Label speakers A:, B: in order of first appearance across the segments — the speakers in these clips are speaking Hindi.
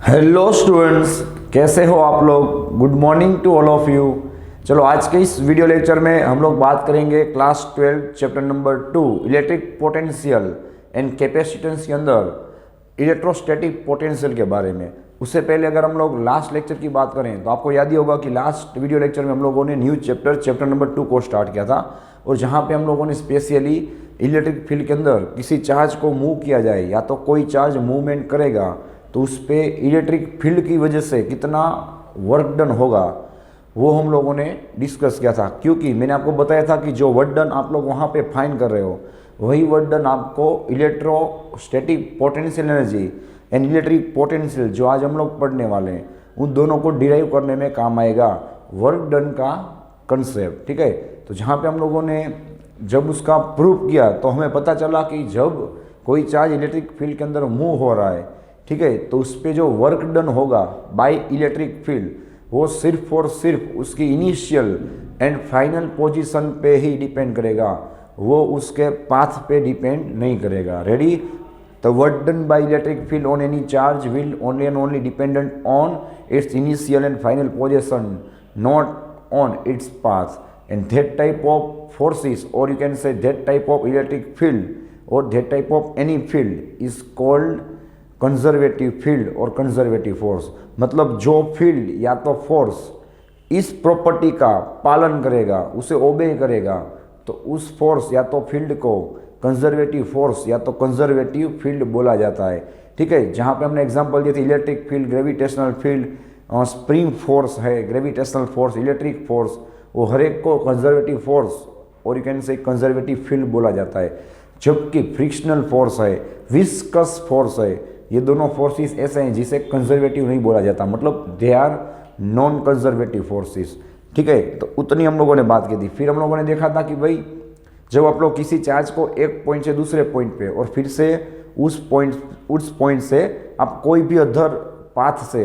A: हेलो स्टूडेंट्स, कैसे हो आप लोग। Good morning to all of you. चलो आज के इस वीडियो लेक्चर में हम लोग बात करेंगे class 12 chapter number 2 electric potential and capacitance के अंदर इलेक्ट्रोस्टैटिक पोटेंशियल के बारे में। उससे पहले अगर हम लोग लास्ट लेक्चर की बात करें तो आपको याद ही होगा कि लास्ट वीडियो लेक्चर में हम लोगों ने न्यू चैप्टर नंबर 2 को स्टार्ट किया था, और जहाँ पे हम लोगों ने स्पेशली इलेक्ट्रिक फील्ड के अंदर किसी चार्ज को मूव किया जाए या तो कोई चार्ज मूवमेंट करेगा तो उस पर इलेक्ट्रिक फील्ड की वजह से कितना वर्क डन होगा वो हम लोगों ने डिस्कस किया था। क्योंकि मैंने आपको बताया था कि जो वर्क डन आप लोग वहाँ पे फाइंड कर रहे हो वही वर्क डन आपको electrostatic potential energy and electric potential जो आज हम लोग पढ़ने वाले हैं उन दोनों को डिराइव करने में काम आएगा वर्क डन का कंसेप्ट। ठीक है, तो जहाँ पे हम लोगों ने जब उसका प्रूफ किया तो हमें पता चला कि जब कोई चार्ज इलेक्ट्रिक फील्ड के अंदर मूव हो रहा है, ठीक है, तो उस पर जो वर्क डन होगा बाय इलेक्ट्रिक फील्ड वो सिर्फ और सिर्फ उसकी इनिशियल एंड फाइनल पोजीशन पे ही डिपेंड करेगा, वो उसके पाथ पे डिपेंड नहीं करेगा। Ready? The work done by electric field on any charge will only and only dependent on its initial and final position, not on its path. And that type of forces, और you can say that type of electric field और that type of any field is called conservative field और कंजर्वेटिव फोर्स। मतलब जो फील्ड या तो फोर्स इस प्रॉपर्टी का पालन करेगा, उसे ओबे करेगा, तो उस फोर्स या तो फील्ड को कंजर्वेटिव फोर्स या तो कंजर्वेटिव फील्ड बोला जाता है। ठीक है, जहाँ पे हमने एग्जांपल दिए थे electric field, gravitational field, spring force है, ग्रेविटेशनल फोर्स, इलेक्ट्रिक फोर्स, वो हर एक को कंजर्वेटिव फोर्स और यू कैन से कंजर्वेटिव फील्ड बोला जाता है। जबकि फ्रिक्शनल फोर्स है, विस्कस फोर्स है, ये दोनों फोर्सेस ऐसे हैं जिसे कंजर्वेटिव नहीं बोला जाता, मतलब they are non conservative forces. ठीक है, तो उतनी हम लोगों ने बात की थी। फिर हम लोगों ने देखा था कि भाई जब आप लोग किसी चार्ज को एक पॉइंट से दूसरे पॉइंट पे और फिर से उस पॉइंट से आप कोई भी अदर पाथ से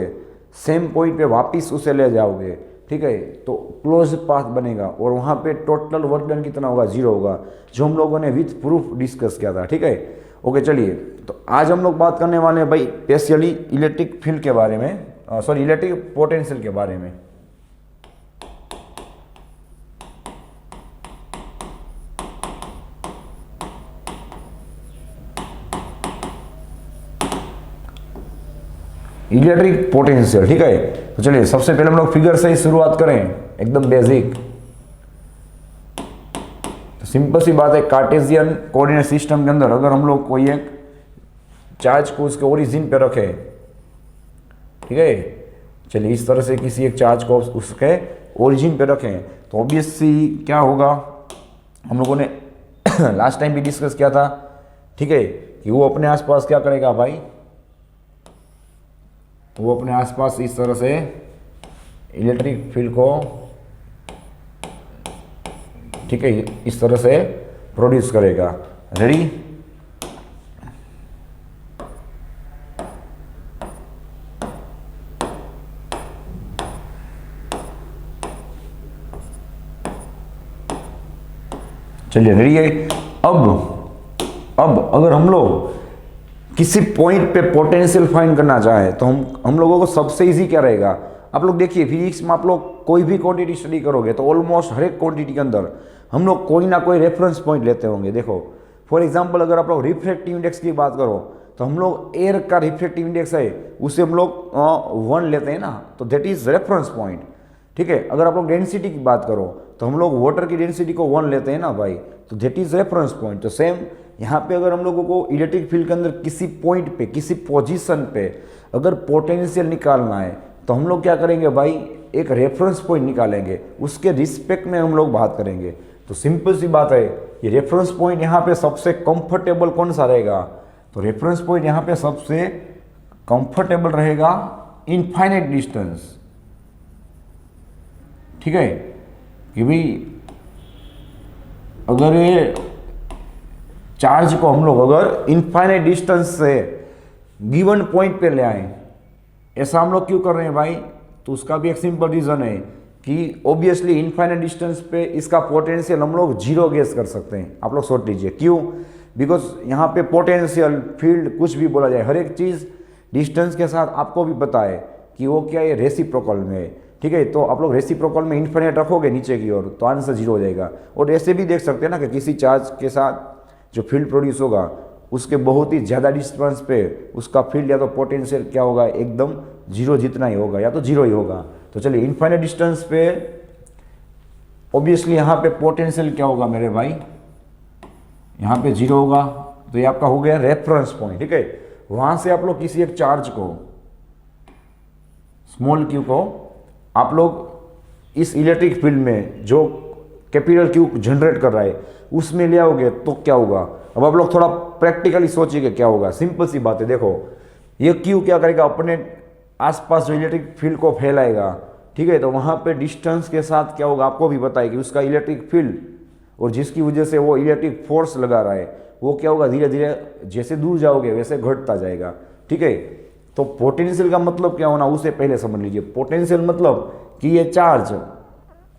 A: सेम पॉइंट पे वापस उसे ले जाओगे, ठीक है, तो क्लोज पाथ बनेगा और वहाँ पे टोटल वर्क डन कितना होगा? 0 होगा, जो हम लोगों ने विथ प्रूफ डिस्कस किया था। ठीक है, ओके, चलिए तो आज हम लोग बात करने वाले हैं भाई स्पेशली इलेक्ट्रिक फील्ड के बारे में, सॉरी इलेक्ट्रिक पोटेंशियल के बारे में। इलेक्ट्रिक पोटेंशियल, ठीक है, तो चलिए सबसे पहले हम लोग फिगर से ही शुरुआत करें, एकदम बेसिक। तो सिंपल सी बात है, कार्टेशियन कोऑर्डिनेट सिस्टम के अंदर अगर हम लोग कोई एक चार्ज को उसके ओरिजिन पे रखें, ठीक है, चलिए इस तरह से किसी एक चार्ज को उसके ओरिजिन पे रखें तो ऑब्वियसली क्या होगा, हम लोगों ने लास्ट टाइम भी डिस्कस किया था, ठीक है, कि वो अपने आसपास क्या करेगा भाई, वो अपने आसपास इस तरह से इलेक्ट्रिक फील्ड को, ठीक है, इस तरह से प्रोड्यूस करेगा। रेडी? चलिए रेडी है। अब अगर हम लोग किसी पॉइंट पे पोटेंशियल फाइंड करना चाहे तो हम लोगों को सबसे इजी क्या रहेगा? आप लोग देखिए फिजिक्स में आप लोग कोई भी क्वांटिटी स्टडी करोगे तो ऑलमोस्ट हर एक क्वांटिटी के अंदर हम लोग कोई ना कोई रेफरेंस पॉइंट लेते होंगे। देखो फॉर एग्जांपल अगर आप लोग रिफ्रैक्टिव इंडेक्स की बात करो तो हम लोग एयर का रिफ्रैक्टिव इंडेक्स है उसे हम लोग 1 लेते हैं ना, तो दैट इज रेफरेंस पॉइंट। ठीक है, अगर आप लोग डेंसिटी की बात करो तो हम लोग वाटर की डेंसिटी को 1 लेते हैं ना भाई, तो दैट इज रेफरेंस पॉइंट। तो सेम यहाँ पे अगर हम लोगों को इलेक्ट्रिक फील्ड के अंदर किसी पॉइंट पे, किसी पोजीशन पे अगर पोटेंशियल निकालना है तो हम लोग क्या करेंगे भाई, एक रेफरेंस पॉइंट निकालेंगे, उसके रिस्पेक्ट में हम लोग बात करेंगे। तो सिंपल सी बात है, ये रेफरेंस पॉइंट यहाँ पे सबसे कंफर्टेबल कौन सा रहेगा? तो रेफरेंस पॉइंट यहाँ पे सबसे कंफर्टेबल रहेगा इनफाइनाइट डिस्टेंस। ठीक है, कि भाई अगर ये चार्ज को हम लोग अगर इनफाइनाइट डिस्टेंस से गिवन पॉइंट पे ले आए, ऐसा हम लोग क्यों कर रहे हैं भाई? तो उसका भी एक सिंपल रीजन है कि ऑब्वियसली इनफाइनाइट डिस्टेंस पे इसका पोटेंशियल हम लोग 0 गेस कर सकते हैं। आप लोग सोच लीजिए क्यों? बिकॉज यहाँ पे पोटेंशियल फील्ड कुछ भी बोला जाए, हर एक चीज़ डिस्टेंस के साथ आपको भी पता है कि वो क्या है, रेसिप्रोकल में है, ठीक है। तो आप लोग रेसिप्रोकल में इन्फिनिट रखोगे नीचे की ओर तो आंसर 0 हो जाएगा। और ऐसे भी देख सकते हैं ना कि किसी चार्ज के साथ जो फील्ड प्रोड्यूस होगा उसके बहुत ही ज़्यादा डिस्टेंस पे उसका फील्ड या तो पोटेंशियल क्या होगा, एकदम 0 जितना ही होगा या तो 0 ही होगा। तो चलिए इन्फिनिट डिस्टेंस पे ऑब्वियसली यहाँ पे पोटेंशियल क्या होगा मेरे भाई, यहाँ पे 0 होगा। तो ये आपका हो गया रेफरेंस पॉइंट, ठीक है। वहाँ से आप लोग किसी एक चार्ज को, स्मॉल क्यू को आप लोग इस इलेक्ट्रिक फील्ड में जो कैपिटल क्यू जनरेट कर रहा है उसमें ले आओगे तो क्या होगा। अब आप लोग थोड़ा प्रैक्टिकली सोचिए क्या होगा। सिंपल सी बात है, देखो ये क्यू क्या करेगा, अपने आसपास जो इलेक्ट्रिक फील्ड को फैलाएगा, ठीक है। तो वहाँ पे डिस्टेंस के साथ क्या होगा आपको भी पता है कि उसका इलेक्ट्रिक फील्ड और जिसकी वजह से वो इलेक्ट्रिक फोर्स लगा रहा है वो क्या होगा, धीरे धीरे जैसे दूर जाओगे वैसे घटता जाएगा, ठीक है। तो पोटेंशियल का मतलब क्या होना उसे पहले समझ लीजिए। पोटेंशियल मतलब कि ये चार्ज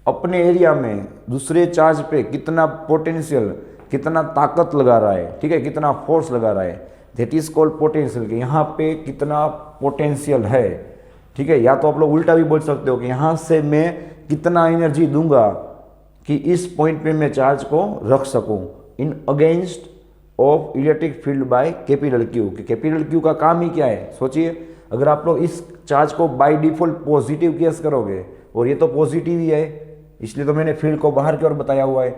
A: अपने एरिया में दूसरे चार्ज पे कितना पोटेंशियल, कितना ताकत लगा रहा है, ठीक है, कितना फोर्स लगा रहा है, दैट इज कॉल्ड पोटेंशियल। कि यहाँ पे कितना पोटेंशियल है, ठीक है। या तो आप लोग उल्टा भी बोल सकते हो कि यहाँ से मैं कितना एनर्जी दूंगा कि इस पॉइंट पे मैं चार्ज को रख सकूं in against of electric field by capital Q. कि कैपिटल क्यू का काम ही क्या है, सोचिए। अगर आप लोग इस चार्ज को बाय डिफॉल्ट पॉजिटिव केस करोगे और ये तो पॉजिटिव ही है, इसलिए तो मैंने फील्ड को बाहर की ओर बताया हुआ है।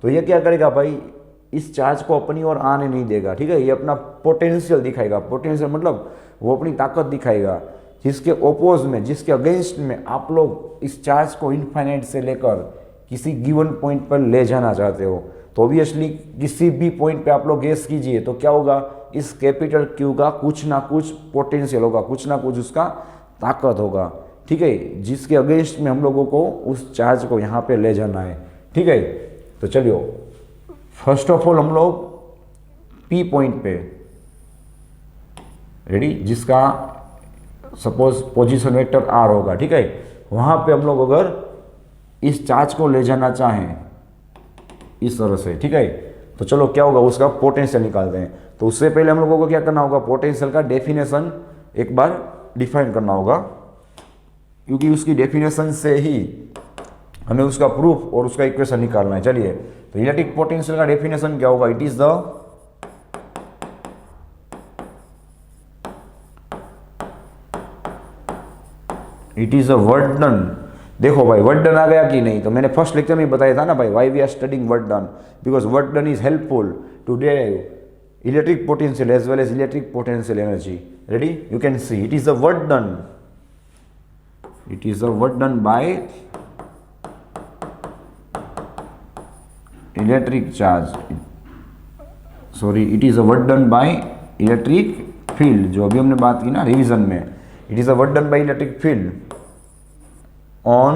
A: तो ये क्या करेगा भाई, इस चार्ज को अपनी ओर आने नहीं देगा, ठीक है। ये अपना पोटेंशियल दिखाएगा। पोटेंशियल मतलब वो अपनी ताकत दिखाएगा, जिसके ओपोज में, जिसके अगेंस्ट में आप लोग इस चार्ज को इनफाइनाइट से लेकर किसी गिवन पॉइंट पर ले जाना चाहते हो। तो ऑब्वियसली किसी भी पॉइंट पे आप लोग गेस कीजिए तो क्या होगा, इस कैपिटल क्यू का कुछ ना कुछ पोटेंशियल होगा, कुछ ना कुछ उसका ताकत होगा, ठीक है, जिसके अगेंस्ट में हम लोगों को उस चार्ज को यहाँ पे ले जाना है, ठीक है। तो चलिए फर्स्ट ऑफ ऑल हम लोग पी पॉइंट पे रेडी, जिसका सपोज पोजीशन वेक्टर आर होगा, ठीक है। वहाँ पे हम लोग अगर इस चार्ज को ले जाना चाहें इस तरह से, ठीक है, तो चलो क्या होगा, उसका पोटेंशियल निकालते हैं। तो उससे पहले हम लोगों को क्या करना होगा, पोटेंशियल का डेफिनेशन एक बार डिफाइन करना होगा, क्योंकि उसकी डेफिनेशन से ही हमें उसका प्रूफ और उसका इक्वेशन निकालना है। चलिए, तो इलेक्ट्रिक पोटेंशियल का डेफिनेशन क्या होगा, it is the work done. देखो भाई वर्क डन आ गया कि नहीं, तो मैंने फर्स्ट लेक्चर में बताया था ना भाई, why we are studying work done, because work done is helpful to derive electric potential as well as electric potential energy. Ready, you can see it is the work done, it is the work done by electric charge, sorry, it is the work done by electric field, जो अभी हमने बात की ना रिवीजन में, it is the work done by electric field on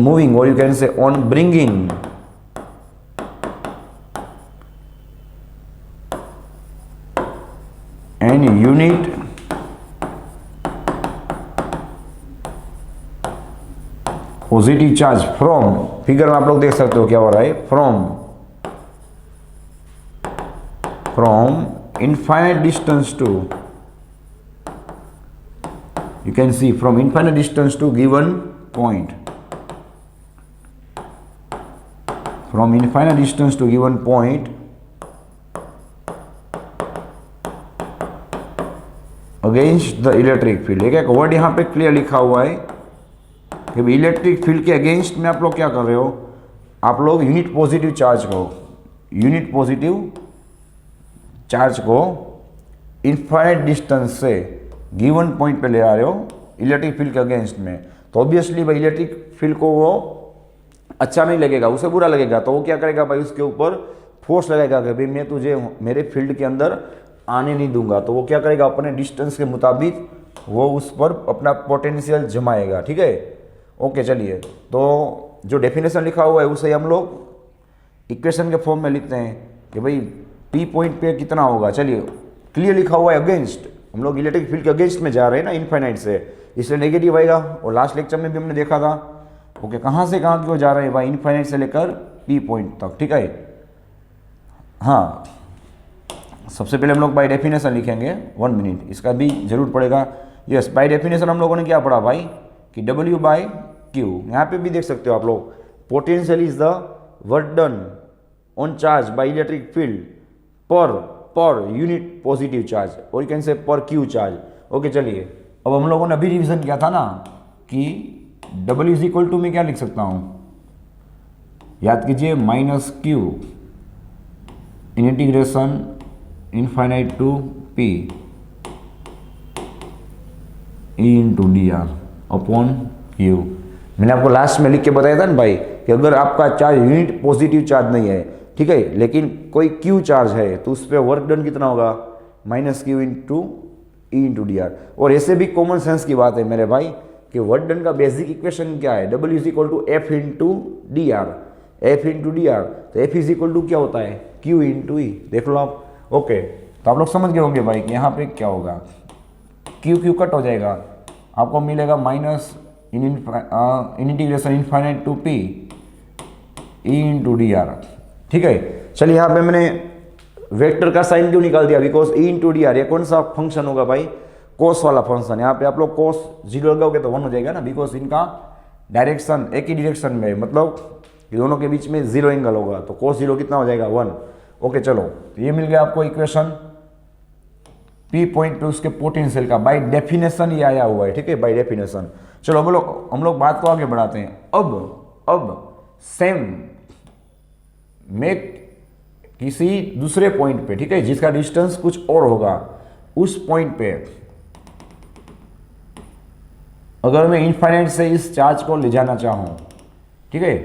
A: moving, or you can say on bringing any unit positive charge from, figure में आप लोग देख सकते हो क्या हो रहा है, from infinite distance to, you can see from infinite distance to given point, from infinite distance to given point against the electric field। एक वर्ड यहाँ पे क्लियर लिखा हुआ है कि इलेक्ट्रिक फील्ड के अगेंस्ट में आप लोग क्या कर रहे हो, आप लोग यूनिट पॉजिटिव चार्ज को इनफाइनाइट डिस्टेंस से गिवन पॉइंट पे ले आ रहे हो इलेक्ट्रिक फील्ड के अगेंस्ट में। तो ऑब्वियसली भाई इलेक्ट्रिक फील्ड को वो अच्छा नहीं लगेगा, उसे बुरा लगेगा। तो वो क्या करेगा भाई, उसके ऊपर फोर्स लगाएगा कि भाई मैं तुझे मेरे फील्ड के अंदर आने नहीं दूंगा। तो वो क्या करेगा, अपने डिस्टेंस के मुताबिक वो उस पर अपना पोटेंशियल जमाएगा, ठीक है। ओके चलिए, तो जो डेफिनेशन लिखा हुआ है उसे हम लोग इक्वेशन के फॉर्म में लिखते हैं कि भाई पी पॉइंट पे कितना होगा। चलिए, क्लियर लिखा हुआ है अगेंस्ट, हम लोग इलेक्ट्रिक फील्ड के अगेंस्ट में जा रहे हैं ना इनफाइनाइट से, इसलिए नेगेटिव आएगा। और लास्ट लेक्चर में भी हमने देखा था, ओके, कहाँ से कहाँ क्यों जा रहे हैं भाई, इनफाइनाइट से लेकर पी पॉइंट तक, ठीक है। हाँ, सबसे पहले हम लोग बाय डेफिनेशन लिखेंगे, 1 मिनट, इसका भी जरूर पड़ेगा। यस, बाय डेफिनेशन हम लोगों ने क्या पढ़ा भाई कि W बाय क्यू। यहाँ पे भी देख सकते हो आप लोग, potential is the work done on charge by electric field per unit positive charge, और यू कैन से पर क्यू चार्ज। ओके चलिए, अब हम लोगों ने अभी रिवीजन किया था ना कि W इज इक्वल टू में क्या लिख सकता हूँ, याद कीजिए, minus Q in integration infinite to P into dr upon Q. मैंने आपको लास्ट में लिख के बताया था ना भाई कि अगर आपका चार्ज यूनिट पॉजिटिव चार्ज नहीं है, ठीक है, लेकिन कोई क्यू चार्ज है, तो उस पर वर्क डन कितना होगा, minus Q into E into D are. और ऐसे भी कॉमन सेंस की बात है मेरे भाई कि वर्क डन का बेसिक इक्वेशन क्या है, W is equal to F into D R, F into D R, तो एफ इज इक्वल टू क्या होता है, क्यू इंटू ई। देख लो आप। ओके, तो आप लोग समझ गए होंगे भाई कि यहाँ पे क्या होगा, क्यू क्यू कट हो जाएगा, आपको मिलेगा minus in integration infinite to P E into D R. ठीक है, चलिए यहाँ पे मैंने वेक्टर का साइन क्यों निकाल दिया, because E into D are ये कौन सा फंक्शन होगा भाई, कोस वाला फंक्शन। यहाँ पे आप लोग कोस 0 लगाओगे तो 1 हो जाएगा ना, बिकॉज इनका डायरेक्शन एक ही डायरेक्शन में, मतलब दोनों के बीच में 0 एंगल होगा, तो कोस 0 कितना हो जाएगा, 1। ओके चलो, तो ये मिल गया आपको इक्वेशन P पॉइंट पे उसके पोटेंशियल का, बाय डेफिनेशन ये आया हुआ है। ठीक है, बाय डेफिनेशन। चलो हम लोग बात को आगे बढ़ाते हैं। अब सेम मेक किसी दूसरे पॉइंट पे, ठीक है, जिसका डिस्टेंस कुछ और होगा, उस पॉइंट पे अगर मैं इनफाइनाइट से इस चार्ज को ले जाना चाहूं, ठीक है,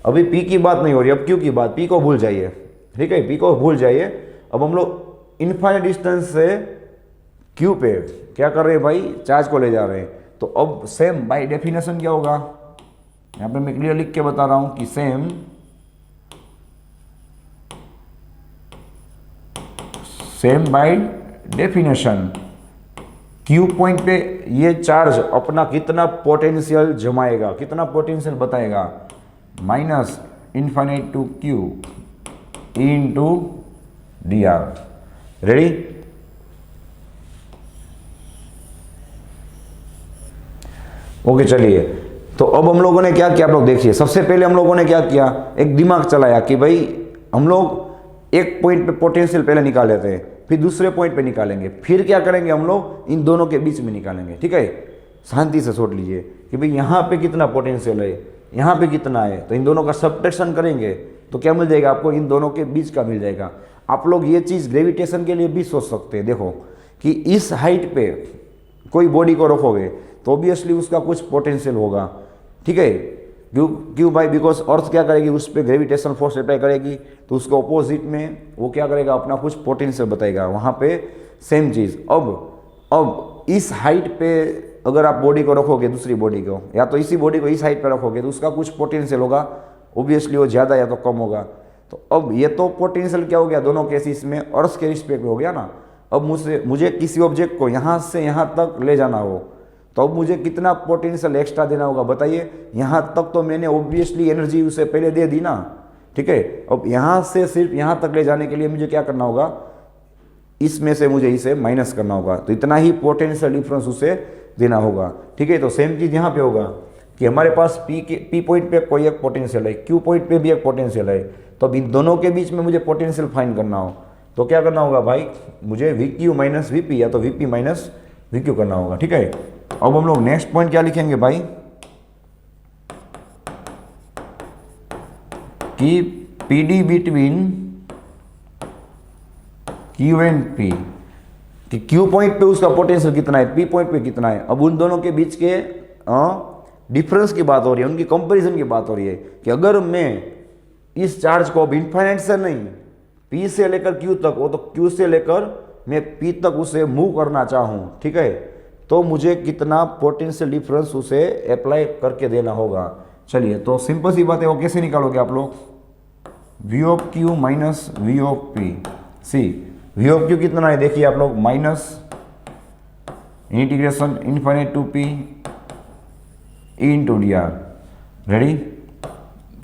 A: अभी P की बात नहीं हो रही, अब Q की बात, P को भूल जाइए, ठीक है, P को भूल जाइए। अब हम लोग इनफाइनाइट डिस्टेंस से Q पे क्या कर रहे हैं भाई, चार्ज को ले जा रहे हैं। तो अब सेम बाय डेफिनेशन क्या होगा, यहाँ पे मैं क्लियर लिख के बता रहा हूं कि same by definition Q point पे ये चार्ज अपना कितना पोटेंशियल जमाएगा, कितना पोटेंशियल बताएगा, minus infinite to Q into D R. Ready? Okay चलिए, तो अब हम लोगों ने क्या किया, आप लोग देखिए। सबसे पहले हम लोगों ने क्या किया, एक दिमाग चलाया कि भाई हम लोग एक पॉइंट पे पोटेंशियल पहले निकाल लेते हैं, फिर दूसरे पॉइंट पे निकालेंगे, फिर क्या करेंगे हम लोग इन दोनों के बीच में निकालेंगे। ठीक है, शांति से सोच लीजिए कि भाई यहाँ पे कितना पोटेंशियल है, यहाँ पे कितना है, तो इन दोनों का सब्ट्रैक्शन करेंगे तो क्या मिल जाएगा आपको, इन दोनों के बीच का मिल जाएगा। आप लोग ये चीज़ ग्रेविटेशन के लिए भी सोच सकते हैं। देखो कि इस हाइट पे कोई बॉडी को रखोगे तो ऑब्वियसली उसका कुछ पोटेंशियल होगा। ठीक है, क्यों भाई, बिकॉज अर्थ क्या करेगी, उस पर ग्रेविटेशन फोर्स अप्लाई करेगी, तो उसके ऑपोजिट में वो क्या करेगा, अपना कुछ पोटेंशियल बताएगा। वहाँ पे सेम चीज़। अब इस हाइट पे अगर आप बॉडी को रखोगे, दूसरी बॉडी को, या तो इसी बॉडी को इस हाइट पे रखोगे, तो उसका कुछ पोटेंशियल होगा, ऑब्वियसली वो ज़्यादा या तो कम होगा। तो अब ये तो पोटेंशियल क्या हो गया, दोनों केसेस में अर्थ के रिस्पेक्ट में हो गया ना। अब मुझे किसी ऑब्जेक्ट को यहाँ से यहाँ तक ले जाना हो, तो अब मुझे कितना पोटेंशियल एक्स्ट्रा देना होगा बताइए। यहाँ तक तो मैंने ऑब्वियसली एनर्जी उसे पहले दे दी ना। ठीक है, अब यहाँ से सिर्फ यहाँ तक ले जाने के लिए मुझे क्या करना होगा, इसमें से मुझे इसे माइनस करना होगा, तो इतना ही पोटेंशियल डिफरेंस उसे देना होगा। ठीक है, तो सेम चीज़ यहाँ पे होगा कि हमारे पास P पॉइंट पे कोई एक पोटेंशियल है, Q पॉइंट पे भी एक पोटेंशियल है, तो अब इन दोनों के बीच में मुझे पोटेंशियल फाइंड करना हो तो क्या करना होगा भाई, मुझे VQ माइनस VP या तो VP माइनस VQ करना होगा। ठीक है, अब हम लोग नेक्स्ट पॉइंट क्या लिखेंगे भाई कि PD between Q and P, कि Q पॉइंट पे उसका पोटेंशियल कितना है, P पॉइंट पे कितना है। अब उन दोनों के बीच के डिफरेंस की बात हो रही है, उनकी कंपैरिजन की बात हो रही है कि अगर मैं इस चार्ज को अब इनफाइनाइट से नहीं, P से लेकर Q तक, वो तो Q से लेकर मैं P तक उसे मूव करना चाहूँ, ठीक है, तो मुझे कितना पोटेंशियल डिफरेंस उसे अप्लाई करके देना होगा। चलिए, तो सिंपल सी बात है, वो कैसे निकालोगे आप लोग, V of Q minus V of P। See V of Q कितना है, देखिए आप लोग, minus integration infinite to P into D R. Ready?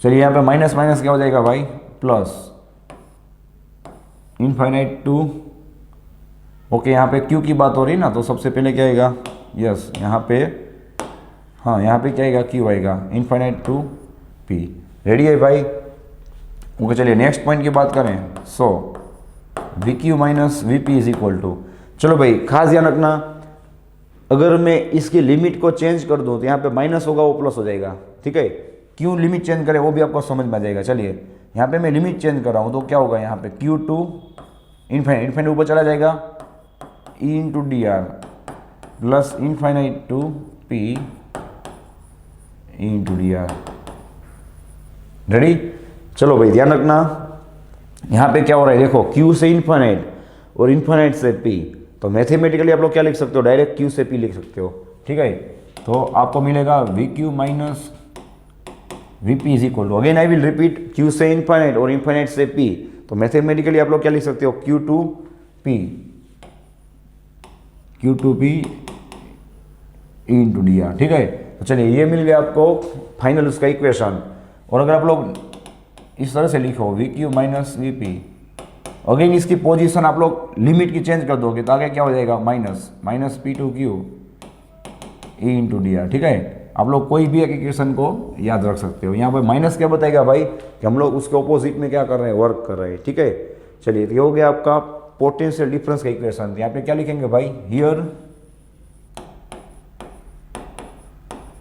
A: चलिए, यहाँ पे माइनस माइनस क्या हो जाएगा भाई, प्लस इनफाइनाइट टू ओके, यहाँ पे क्यू की बात हो रही है ना, तो सबसे पहले क्या आएगा, यस यहाँ पे, हाँ यहाँ पे क्या आएगा, क्यू आएगा, इनफाइनाइट टू पी। रेडी है भाई? ओके चलिए नेक्स्ट पॉइंट की बात करें। So V Q minus V P is equal to, चलो भाई खास ध्यान रखना, अगर मैं इसकी लिमिट को चेंज कर दूं तो यहाँ पे माइनस होगा वो प्लस हो जाएगा, ठीक है। क्यों लिमिट चेंज करें वो भी आपको समझ में आ जाएगा। चलिए यहाँ पे मैं लिमिट चेंज कर रहा हूँ तो क्या होगा, यहाँ पे क्यू टू इनफाइनाइट, इनफाइनाइट ऊपर चला जाएगा, E into D R plus infinite to P E into D R. Ready? चलो भाई ध्यान रखना, यहाँ पे क्या हो रहा है देखो, क्यू से इनफाइनाइट और इनफाइनाइट से पी, तो मैथमेटिकली आप लोग क्या लिख सकते हो, डायरेक्ट क्यू से पी लिख सकते हो, ठीक है। तो आपको मिलेगा V Q minus V P is equal to, again I will repeat, Q से इनफाइनाइट और इनफाइनाइट से पी, तो मैथमेटिकली आप लोग क्या लिख सकते हो, Q to P into D R, ठीक है। तो चलिए ये मिल गया आपको फाइनल उसका इक्वेशन। और अगर आप लोग इस तरह से लिखो we Q minus V P, again इसकी पोजीशन आप लोग लिमिट की चेंज कर दोगे तो आगे क्या हो जाएगा, minus P to Q E into D R, ठीक है। आप लोग कोई भी एक इक्वेशन को याद रख सकते हो। यहाँ पर माइनस क्या बताएगा भाई, कि हम लोग उसके ऑपोजिट में क्या कर रहे हैं, वर्क कर रहे हैं, ठीक है। चलिए ये हो गया आपका पोटेंशियल डिफरेंस का इक्वेशन। यहाँ पे क्या लिखेंगे भाई, here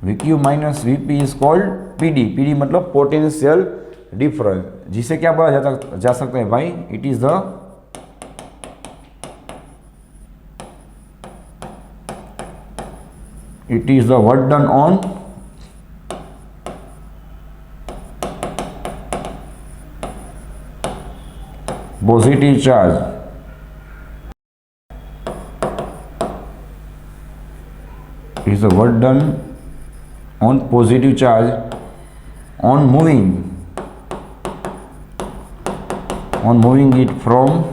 A: we Q minus V P is called P D, P D मतलब पोटेंशियल डिफरेंस, जिसे क्या बोला जा सकता है भाई, it is the work done on positive charge, is the work done on positive charge on moving it from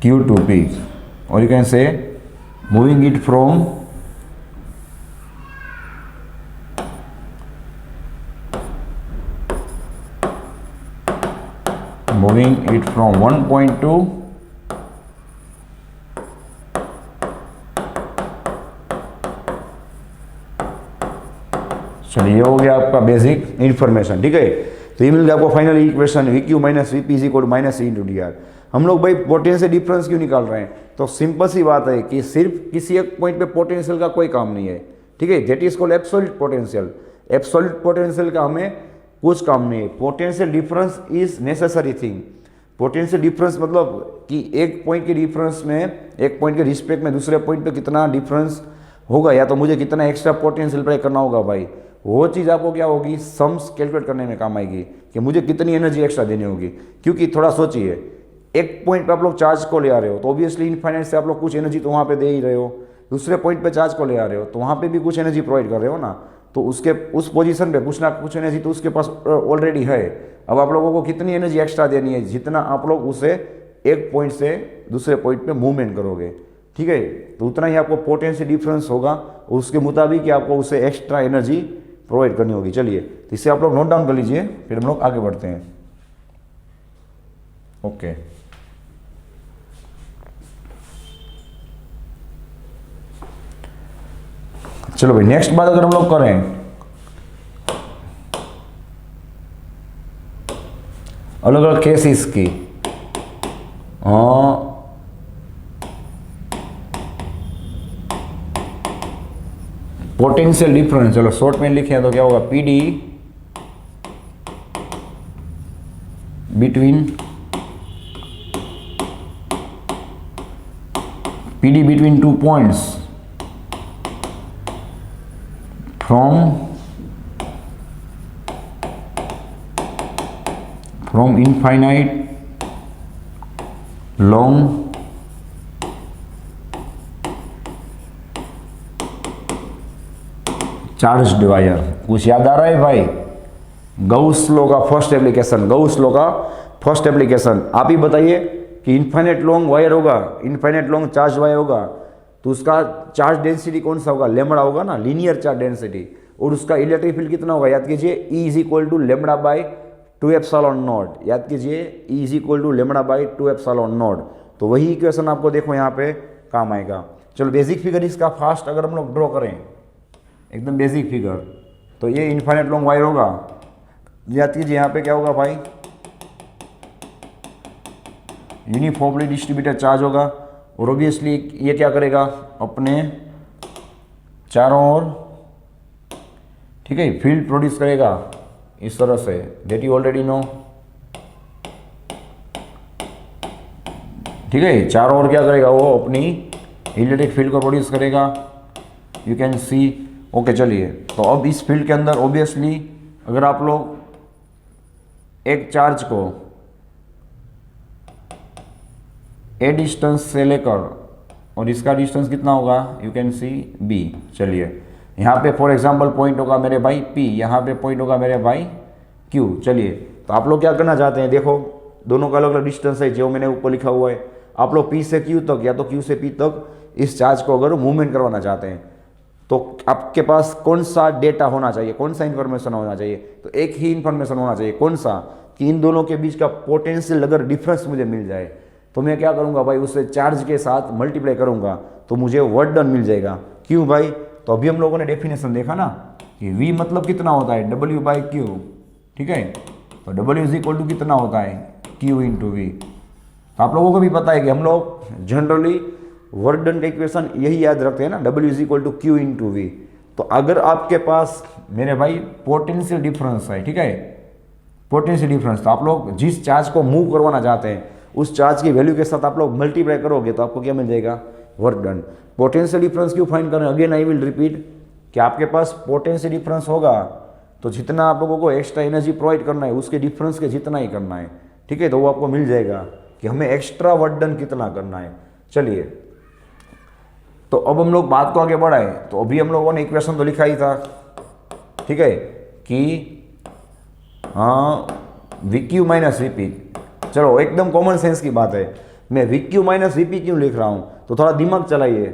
A: Q to P, or you can say moving it from one point to चलिए ये हो गया आपका बेसिक इन्फॉर्मेशन, ठीक है। तो ये मिल गया आपको final equation V Q minus V P is equal to minus E into D R. हम लोग भाई पोटेंशियल डिफरेंस क्यों निकाल रहे हैं, तो सिंपल सी बात है कि सिर्फ किसी एक पॉइंट पे पोटेंशियल का कोई काम नहीं है, ठीक है। That is called absolute potential. Absolute potential का हमें कुछ काम नहीं है। Potential difference is necessary thing. Potential difference मतलब कि एक पॉइंट के डिफरेंस में, एक पॉइंट के रिस्पेक्ट में दूसरे पॉइंट पे कितना डिफरेंस होगा, या तो मुझे कितना एक्स्ट्रा पोटेंशियल अप्लाई करना होगा भाई, वो चीज़ आपको क्या होगी, सम्स कैलकुलेट करने में काम आएगी कि मुझे कितनी एनर्जी एक्स्ट्रा देनी होगी। क्योंकि थोड़ा सोचिए, एक पॉइंट पे आप लोग चार्ज को ले आ रहे हो तो ऑब्वियसली इनफाइनाइट से आप लोग कुछ एनर्जी तो वहाँ पे दे ही रहे हो, दूसरे पॉइंट पे चार्ज को ले आ रहे हो तो वहाँ पे भी कुछ एनर्जी प्रोवाइड कर रहे हो ना, तो उसके उस पोजीशन पे कुछ ना कुछ एनर्जी तो उसके पास ऑलरेडी है। अब आप लोगों को कितनी एनर्जी एक्स्ट्रा देनी है, जितना आप लोग उसे एक पॉइंट से दूसरे पॉइंट पे मूवमेंट करोगे, ठीक है, तो उतना ही आपको पोटेंशियल डिफरेंस होगा, उसके मुताबिक ही आपको उसे एक्स्ट्रा एनर्जी प्रोवाइड करनी होगी। चलिए तो इसे आप लोग नोट डाउन कर लीजिए, फिर हम लोग आगे बढ़ते हैं। ओके चलो भाई नेक्स्ट बात अगर हम लोग करें, अलग अलग केसेस की, पोटेंशियल डिफरेंस, चलो शॉर्ट में लिखे तो क्या होगा, P D between two points from infinite long charged wire. कुछ याद आ रहा है भाई, गाउस लॉ का फर्स्ट एप्लीकेशन, गाउस लॉ का फर्स्ट एप्लीकेशन। आप ही बताइए कि इनफाइनाइट लॉन्ग वायर होगा, इनफाइनाइट लॉन्ग चार्ज वायर होगा तो उसका चार्ज डेंसिटी कौन सा होगा, लेमड़ा होगा ना, लीनियर चार्ज डेंसिटी। और उसका इलेक्ट्रिक फील्ड कितना होगा, याद कीजिए, E is equal to lambda by two epsilon naught, याद कीजिए E is equal to lambda by two epsilon naught. तो वही इक्वेशन आपको देखो यहाँ पे काम आएगा। चलो बेसिक फिगर इसका फास्ट अगर हम लोग ड्रॉ करें, एकदम बेसिक फिगर, तो ये इन्फाइनाइट लॉन्ग वायर होगा। याद कीजिए यहाँ पे क्या होगा भाई, यूनिफॉर्मली डिस्ट्रीब्यूटेड चार्ज होगा, और ऑब्वियसली ये क्या करेगा, अपने चारों ओर, ठीक है, फील्ड प्रोड्यूस करेगा इस तरह से, दैट यू ऑलरेडी नो। ठीक है, चारों ओर क्या करेगा, वो अपनी इलेक्ट्रिक फील्ड को प्रोड्यूस करेगा, यू कैन सी। ओके चलिए, तो अब इस फील्ड के अंदर ऑब्वियसली अगर आप लोग एक चार्ज को ए डिस्टेंस से लेकर, और इसका डिस्टेंस कितना होगा, यू कैन सी बी। चलिए यहाँ पे फॉर एग्जांपल पॉइंट होगा मेरे भाई पी, यहाँ पे पॉइंट होगा मेरे भाई क्यू। चलिए तो आप लोग क्या करना चाहते हैं, देखो दोनों का अलग अलग डिस्टेंस है जो मैंने ऊपर लिखा हुआ है। आप लोग पी से क्यू तक या तो क्यू से पी तक इस चार्ज को अगर मूवमेंट करवाना चाहते हैं, तो आपके पास कौन सा डेटा होना चाहिए, कौन सा इन्फॉर्मेशन होना चाहिए, तो एक ही इन्फॉर्मेशन होना चाहिए, कौन सा, कि इन दोनों के बीच का पोटेंशियल अगर डिफरेंस मुझे मिल जाए तो मैं क्या करूँगा भाई, उसे चार्ज के साथ मल्टीप्लाई करूँगा तो मुझे वर्क डन मिल जाएगा। क्यों भाई, तो अभी हम लोगों ने डेफिनेशन देखा ना कि V मतलब कितना होता है, W बाई क्यू। ठीक है, तो W इज इक्वल टू कितना होता है, Q इंटू V। तो आप लोगों को भी पता है कि हम लोग जनरली वर्क डन का इक्वेशन यही याद रखते हैं ना, W is equal to Q into V। तो अगर आपके पास मेरे भाई पोटेंशियल डिफरेंस है, ठीक है, पोटेंशियल डिफरेंस, तो आप लोग जिस चार्ज को मूव करवाना चाहते हैं उस चार्ज की वैल्यू के साथ आप लोग मल्टीप्लाई करोगे तो आपको क्या मिल जाएगा, वर्क डन। पोटेंशियल डिफरेंस क्यों फाइंड करें, अगेन आई विल रिपीट कि आपके पास पोटेंशियल डिफरेंस होगा तो जितना आप लोगों को एक्स्ट्रा एनर्जी प्रोवाइड करना है उसके डिफरेंस के जितना ही करना है। ठीक है, तो वो आपको मिल जाएगा कि हमें एक्स्ट्रा वर्क डन कितना करना है। चलिए तो अब हम लोग बात को आगे बढ़ाएं, तो अभी हम लोगों ने इक्वेशन तो लिखा ही था, ठीक है, कि हाँ VQ माइनस VP। चलो एकदम कॉमन सेंस की बात है, मैं VQ माइनस VP क्यों लिख रहा हूँ, तो थोड़ा दिमाग चलाइए।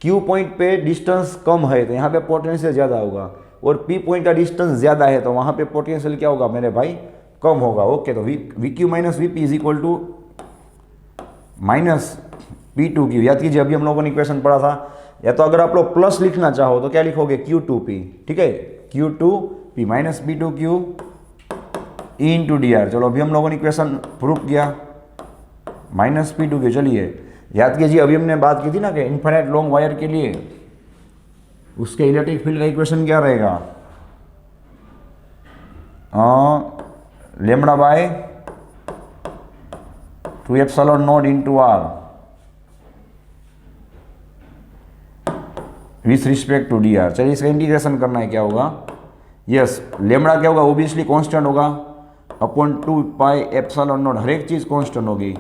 A: Q पॉइंट पे डिस्टेंस कम है तो यहाँ पे पोटेंशियल ज़्यादा होगा, और P पॉइंट का डिस्टेंस ज़्यादा है तो वहाँ पे पोटेंशियल क्या होगा मेरे भाई, कम होगा। ओके, तो VQ minus VP is equal to minus P2Q। याद कीजिए अभी हम लोगों ने इक्वेशन पढ़ा था, या तो अगर आप लोग प्लस लिखना चाहो तो क्या लिखोगे, Q2P। ठीक है, Q2P minus P2Q E into DR। चलो अभी हम लोगों ने इक्वेशन प्रूव किया, माइनस P2Q। चलिए याद कीजिए अभी हमने बात की थी ना कि इन्फिनिट लॉन्ग वायर के लिए उसके इलेक्ट्रिक फील्ड का इक्वेशन क्या रहेगा, lambda by two epsilon naught into R with respect to DR। चलिए इसका इंटीग्रेशन करना है, क्या होगा, यस लेमड़ा क्या होगा, ओबियसली कांस्टेंट होगा अपॉन 2 पाई एप्सिलॉन नॉट, हर एक चीज़ कांस्टेंट होगी।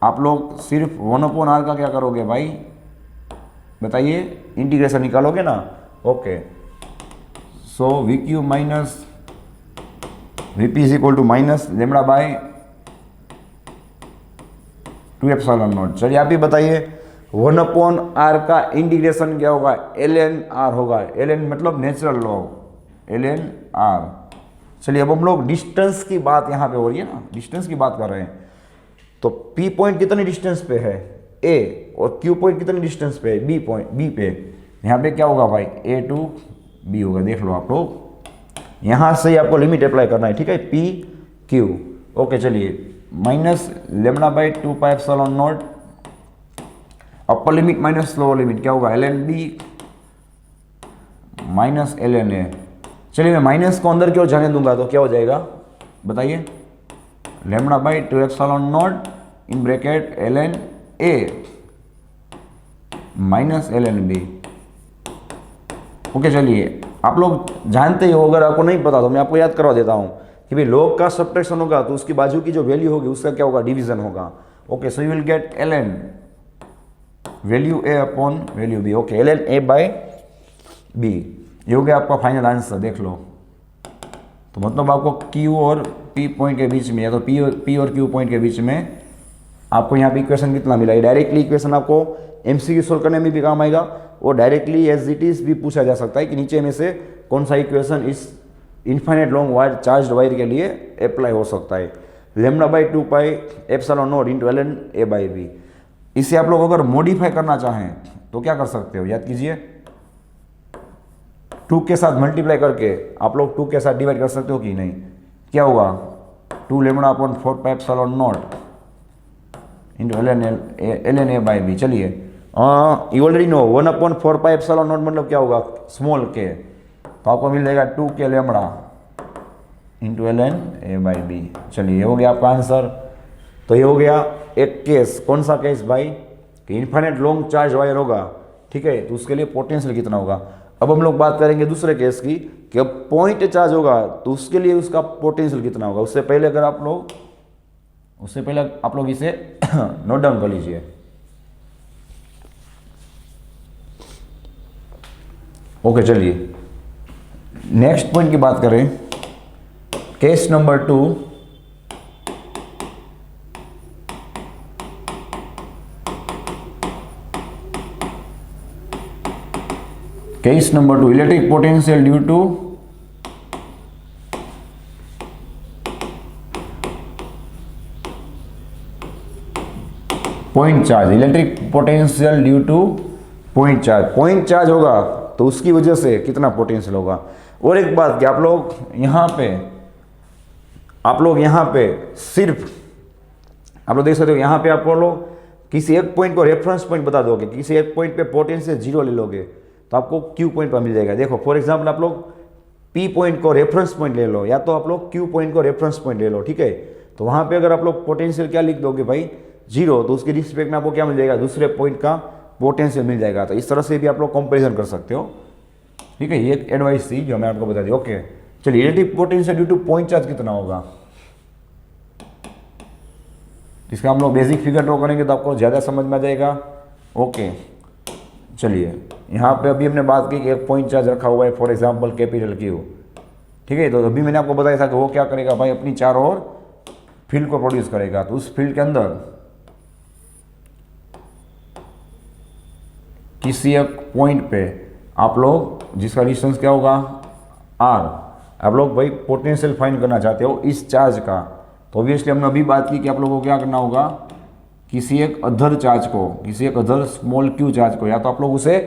A: आप लोग सिर्फ 1/r का क्या करोगे भाई, बताइए, इंटीग्रेशन निकालोगे ना। Okay, so VQ minus VP is equal to minus lambda by 2 epsilon naught. चलिए आप ही बताइए 1/r का इंटीग्रेशन क्या होगा, ln r होगा। ln मतलब नेचुरल लॉग, ln r। चलिए अब हम लोग डिस्टेंस की बात यहाँ पे हो रही है ना, डिस्टेंस की बात कर रहे हैं, तो P पॉइंट कितने डिस्टेंस पे है, A, और Q पॉइंट कितने डिस्टेंस पे है, B पे। यहाँ पे क्या होगा भाई, A to B होगा। देख लो आप लोग, यहाँ से ही आपको लिमिट अप्लाई करना है, ठीक है, P Q। ओके चलिए, minus lambda by 2 pi epsilon not, upper limit minus lower limit क्या होगा, ln B minus ln A। चलिए मैं माइनस को अंदर की ओर जाने दूंगा तो क्या हो जाएगा, बताइए, lambda by 2 epsilon not in bracket ln A minus ln B। Okay चलिए, आप लोग जानते ही हो, अगर आपको नहीं पता तो मैं आपको याद करवा देता हूँ कि भाई लॉग का सब्ट्रैक्शन होगा तो उसकी बाजू की जो वैल्यू होगी उसका क्या होगा, डिवीजन होगा। Okay, so you will get ln value A upon value B। Okay, ln A by B, ये हो गया आपका फाइनल आंसर। देख लो, तो मतलब आपको Q और P पॉइंट के बीच में, या तो P और Q पॉइंट के बीच में आपको यहाँ पे इक्वेशन कितना मिला है। डायरेक्टली इक्वेशन आपको MCQ सोल्व करने में भी काम आएगा, और डायरेक्टली एज इट इज भी पूछा जा सकता है कि नीचे में से कौन सा इक्वेशन इस infinite long wire charge wire के लिए अप्लाई हो सकता है। Lambda by 2 pi epsilon naught into ln a by B. इसे आप लोग अगर मॉडिफाई करना चाहें तो क्या कर सकते हो, याद कीजिए 2 के साथ मल्टीप्लाई करके आप लोग 2 के साथ डिवाइड कर सकते हो कि नहीं। क्या होगा 2 lambda upon 4 pi epsilon naught into ln a by B. चलिए you already know 1 upon 4 pi epsilon naught मतलब क्या होगा स्मॉल के, तो आपको मिल जाएगा 2 के lambda into ln a by B. चलिए ये हो गया आपका आंसर। तो ये हो गया एक केस। कौन सा केस भाई कि इन्फाइनाइट लॉन्ग चार्ज वायर होगा, ठीक है, तो उसके लिए पोटेंशियल कितना होगा। अब हम लोग बात करेंगे दूसरे केस की कि अब पॉइंट चार्ज होगा तो उसके लिए उसका पोटेंशियल कितना होगा। उससे पहले आप लोग इसे नोट डाउन कर लीजिए। ओके चलिए नेक्स्ट पॉइंट की बात करें, case number 2। Case number 2 electric potential due two point charge. Electric potential due two point charge. Point charge होगा तो उसकी वजह से कितना पोटेंशियल होगा। और एक बात कि आप लोग यहाँ पे सिर्फ आप लोग देख सकते हो, यहाँ पे आप लोग किसी एक पॉइंट को रेफरेंस पॉइंट बता दोगे, किसी एक पॉइंट पे पोटेंशियल 0 ले लोगे तो आपको क्यू पॉइंट पर मिल जाएगा। देखो फॉर एग्जांपल आप लोग पी पॉइंट को रेफरेंस पॉइंट ले लो या तो आप लोग क्यू पॉइंट को रेफरेंस पॉइंट ले लो, ठीक है। तो वहाँ पे अगर आप लोग पोटेंशियल क्या लिख दोगे भाई 0, तो उसके रिस्पेक्ट में आपको क्या मिल जाएगा, दूसरे पॉइंट का पोटेंशियल मिल जाएगा। तो इस तरह से भी आप लोग कंपेरिजन कर सकते हो, ठीक है। ये एक एडवाइस थी जो मैं आपको बता दी। ओके चलिए electric potential due two point charge कितना होगा, इसका हम लोग बेसिक फिगर ड्रॉ करेंगे तो आपको ज़्यादा समझ में आ जाएगा। ओके चलिए यहाँ पे अभी हमने बात की कि एक पॉइंट चार्ज रखा हुआ है फॉर एग्जांपल कैपिटल क्यू, ठीक है। तो अभी मैंने आपको बताया था कि वो क्या करेगा भाई, अपनी चारों ओर फील्ड को प्रोड्यूस करेगा। तो उस फील्ड के अंदर किसी एक पॉइंट पे आप लोग जिसका डिस्टेंस क्या होगा r, आप लोग भाई पोटेंशियल फाइंड करना चाहते हो इस चार्ज का। तो ऑब्वियसली हमने अभी बात की कि आप लोगों को क्या करना होगा, किसी एक अदर चार्ज को, किसी एक अदर स्मॉल क्यू चार्ज को, या तो आप लोग उसे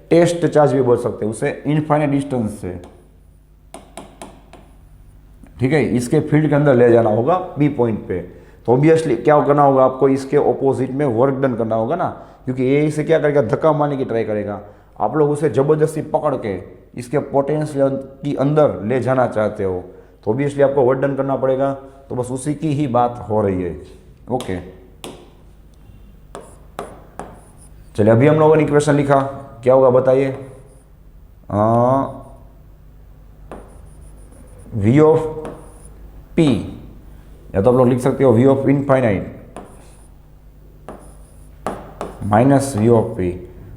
A: टेस्ट चार्ज भी बोल सकते हैं, उसे इनफाइनाइट डिस्टेंस से, ठीक है, इसके फील्ड के अंदर ले जाना होगा बी पॉइंट पे। तो ऑब्वियसली क्या करना होगा, आपको इसके ऑपोजिट में वर्क डन करना होगा ना, क्योंकि ये इसे क्या करेगा, धक्का मारने की ट्राई करेगा। आप लोग उसे जबरदस्ती पकड़ के इसके पोटेंशियल की अंदर ले जाना चाहते हो तो ऑब्वियसली आपको वर्क डन करना पड़ेगा। तो बस उसी की ही बात हो रही है। ओके चलिए अभी हम लोगों ने इक्वेशन लिखा, क्या होगा बताइए, वी ऑफ पी, या तो आप लोग लिख सकते हो V of infinite minus V of P.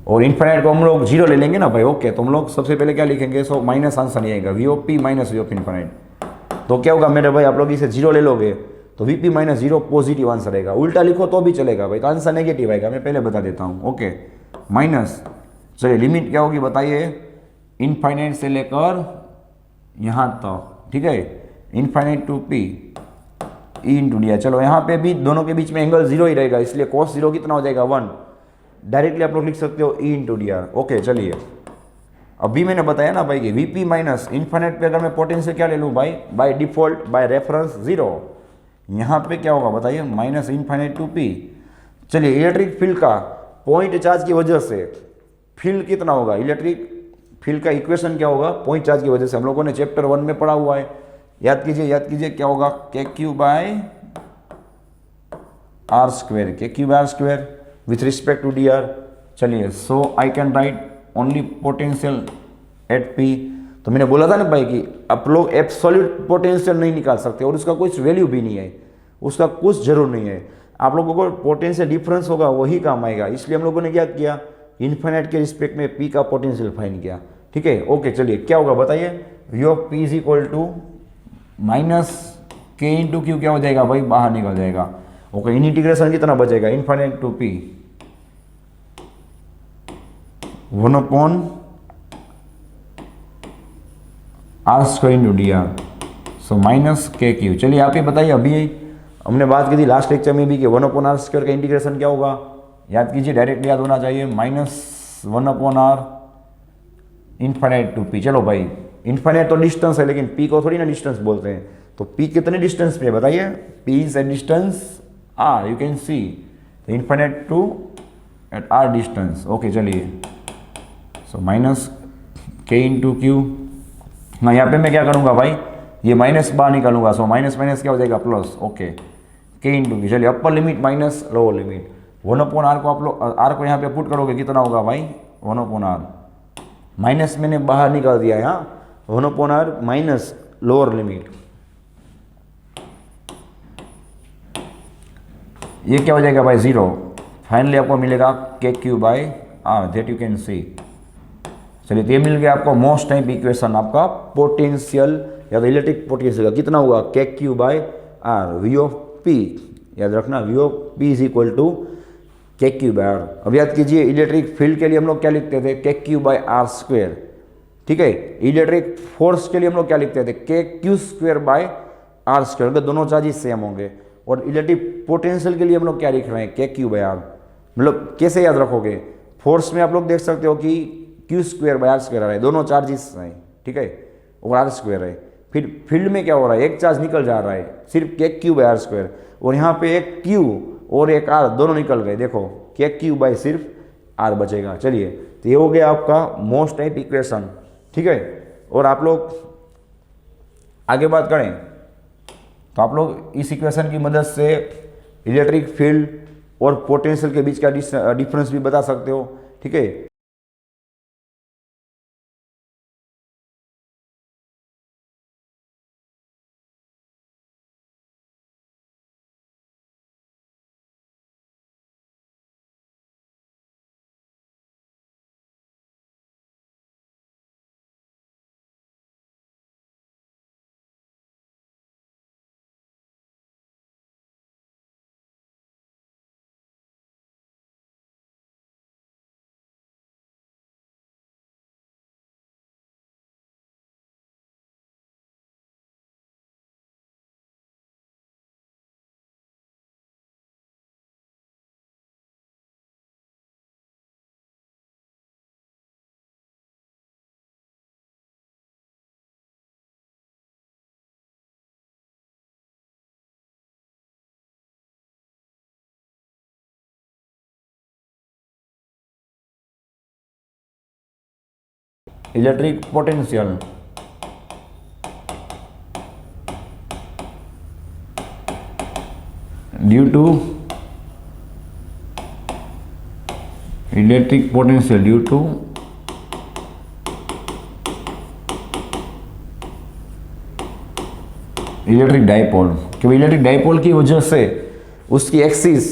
A: और इनफाइनाइट को हम लोग 0 ले लेंगे ना भाई। ओके तो हम लोग सबसे पहले क्या लिखेंगे, सो माइनस आंसर नहीं आएगा, V of P minus V of infinite. तो क्या होगा मेरे भाई, आप लोग इसे 0 ले लोगे तो V P minus 0 positive answer आएगा। उल्टा लिखो तो भी चलेगा भाई, तो आंसर नेगेटिव आएगा, मैं पहले बता देता हूँ। ओके माइनस, चलिए लिमिट क्या होगी बताइए, इनफाइनाइट से लेकर यहाँ तक, ठीक है, infinite to P E into D. चलो यहाँ पे भी दोनों के बीच में एंगल 0 ही रहेगा, इसलिए cos 0 कितना हो जाएगा 1। डायरेक्टली आप लोग लिख सकते हो ई इंटू डी आर। ओके चलिए अभी मैंने बताया ना भाई कि वी पी माइनस इन्फाइनाइट पे अगर मैं पोटेंशियल क्या ले लूँ भाई, बाय डिफॉल्ट बाय रेफरेंस 0। यहाँ पे क्या होगा बताइए, माइनस इन्फाइनाइट टू पी। चलिए इलेक्ट्रिक फील्ड का पॉइंट चार्ज की वजह से फील्ड कितना होगा, इलेक्ट्रिक फील्ड का इक्वेशन क्या होगा, पॉइंट चार्ज की वजह से। हम लोगों ने चैप्टर 1 में पढ़ा हुआ है, याद कीजिए क्या होगा, K Q by are square, K Q by are square with respect to D R. चलिए so I can write only potential at P. तो मैंने बोला था ना भाई कि आप लोग एब्सोल्यूट पोटेंशियल नहीं निकाल सकते और उसका कुछ वैल्यू भी नहीं है, उसका कुछ जरूर नहीं है। आप लोगों को पोटेंशियल डिफरेंस होगा वही काम आएगा, इसलिए हम लोगों ने क्या किया, इन्फाइनाइट के रिस्पेक्ट में पी का पोटेंशियल फाइंड किया, ठीक है। ओके चलिए क्या होगा बताइए, V of P is equal to minus K into Q, क्या हो जाएगा भाई, बाहर निकल जाएगा। ओके इन इंटीग्रेशन कितना बचेगा, infinite to P 1 upon are square into D R. So minus K Q. चलिए आप ही बताइए, अभी हमने बात की थी लास्ट लेक्चर में भी कि 1/r² का इंटीग्रेशन क्या होगा, याद कीजिए, डायरेक्ट याद होना चाहिए, -1/r इन्फाइनाइट टू पी। चलो भाई, इन्फाइनाइट तो डिस्टेंस है, लेकिन पी को थोड़ी ना डिस्टेंस बोलते हैं, तो पी कितने डिस्टेंस पे बताइए, P is a distance R, you can see infinite to at R distance. Okay चलिए, so minus K into Q. हाँ, यहाँ पे मैं क्या करूँगा भाई, ये माइनस बाहर निकालूंगा, सो माइनस माइनस क्या हो जाएगा प्लस। ओके, के इंटू क्यू। चलिए, upper limit minus lower limit, 1/r को आप लोग आर को यहाँ पे पुट करोगे, कितना होगा भाई 1/r, माइनस मैंने बाहर निकाल दिया है, यहाँ 1/r माइनस लोअर लिमिट, ये क्या हो जाएगा भाई 0। फाइनली आपको मिलेगा K Q by r, that you can see. चलिए, तो ये मिल गया आपको मोस्ट टाइप इक्वेशन आपका पोटेंशियल या तो इलेक्ट्रिक पोटेंशियल का, कितना होगा K Q by r, V of P, याद रखना V of P is equal to K Q by r. अब याद कीजिए, इलेक्ट्रिक फील्ड के लिए हम लोग क्या लिखते थे, K Q by are square, ठीक है। इलेक्ट्रिक फोर्स के लिए हम लोग क्या लिखते थे, K q square by are square, अगर दोनों चार्जेस सेम होंगे। और इलेक्ट्रिक पोटेंशियल के लिए हम लोग क्या लिख रहे हैं, के क्यू बाय आर। मतलब कैसे याद रखोगे, फोर्स में आप लोग देख सकते हो कि Q square by are square आ रहा है, दोनों चार्जेस हैं, ठीक है, और आर स्क्वेयर है। फिर फील्ड में क्या हो रहा है, एक चार्ज निकल जा रहा है, सिर्फ के क्यू बाय आर स्क्वेयर, और यहाँ पे एक क्यू और एक आर दोनों निकल गए, देखो के क्यू बाय सिर्फ आर बचेगा। चलिए, तो ये हो गया आपका मोस्ट टाइप इक्वेशन, ठीक है। और आप लोग आगे बात करें तो आप लोग इस इक्वेशन की मदद से इलेक्ट्रिक फील्ड और पोटेंशियल के बीच का डिफरेंस भी बता सकते हो, ठीक है। Electric potential due to electric potential due to electric dipole, क्योंकि इलेक्ट्रिक डाइपोल की वजह से उसकी एक्सिस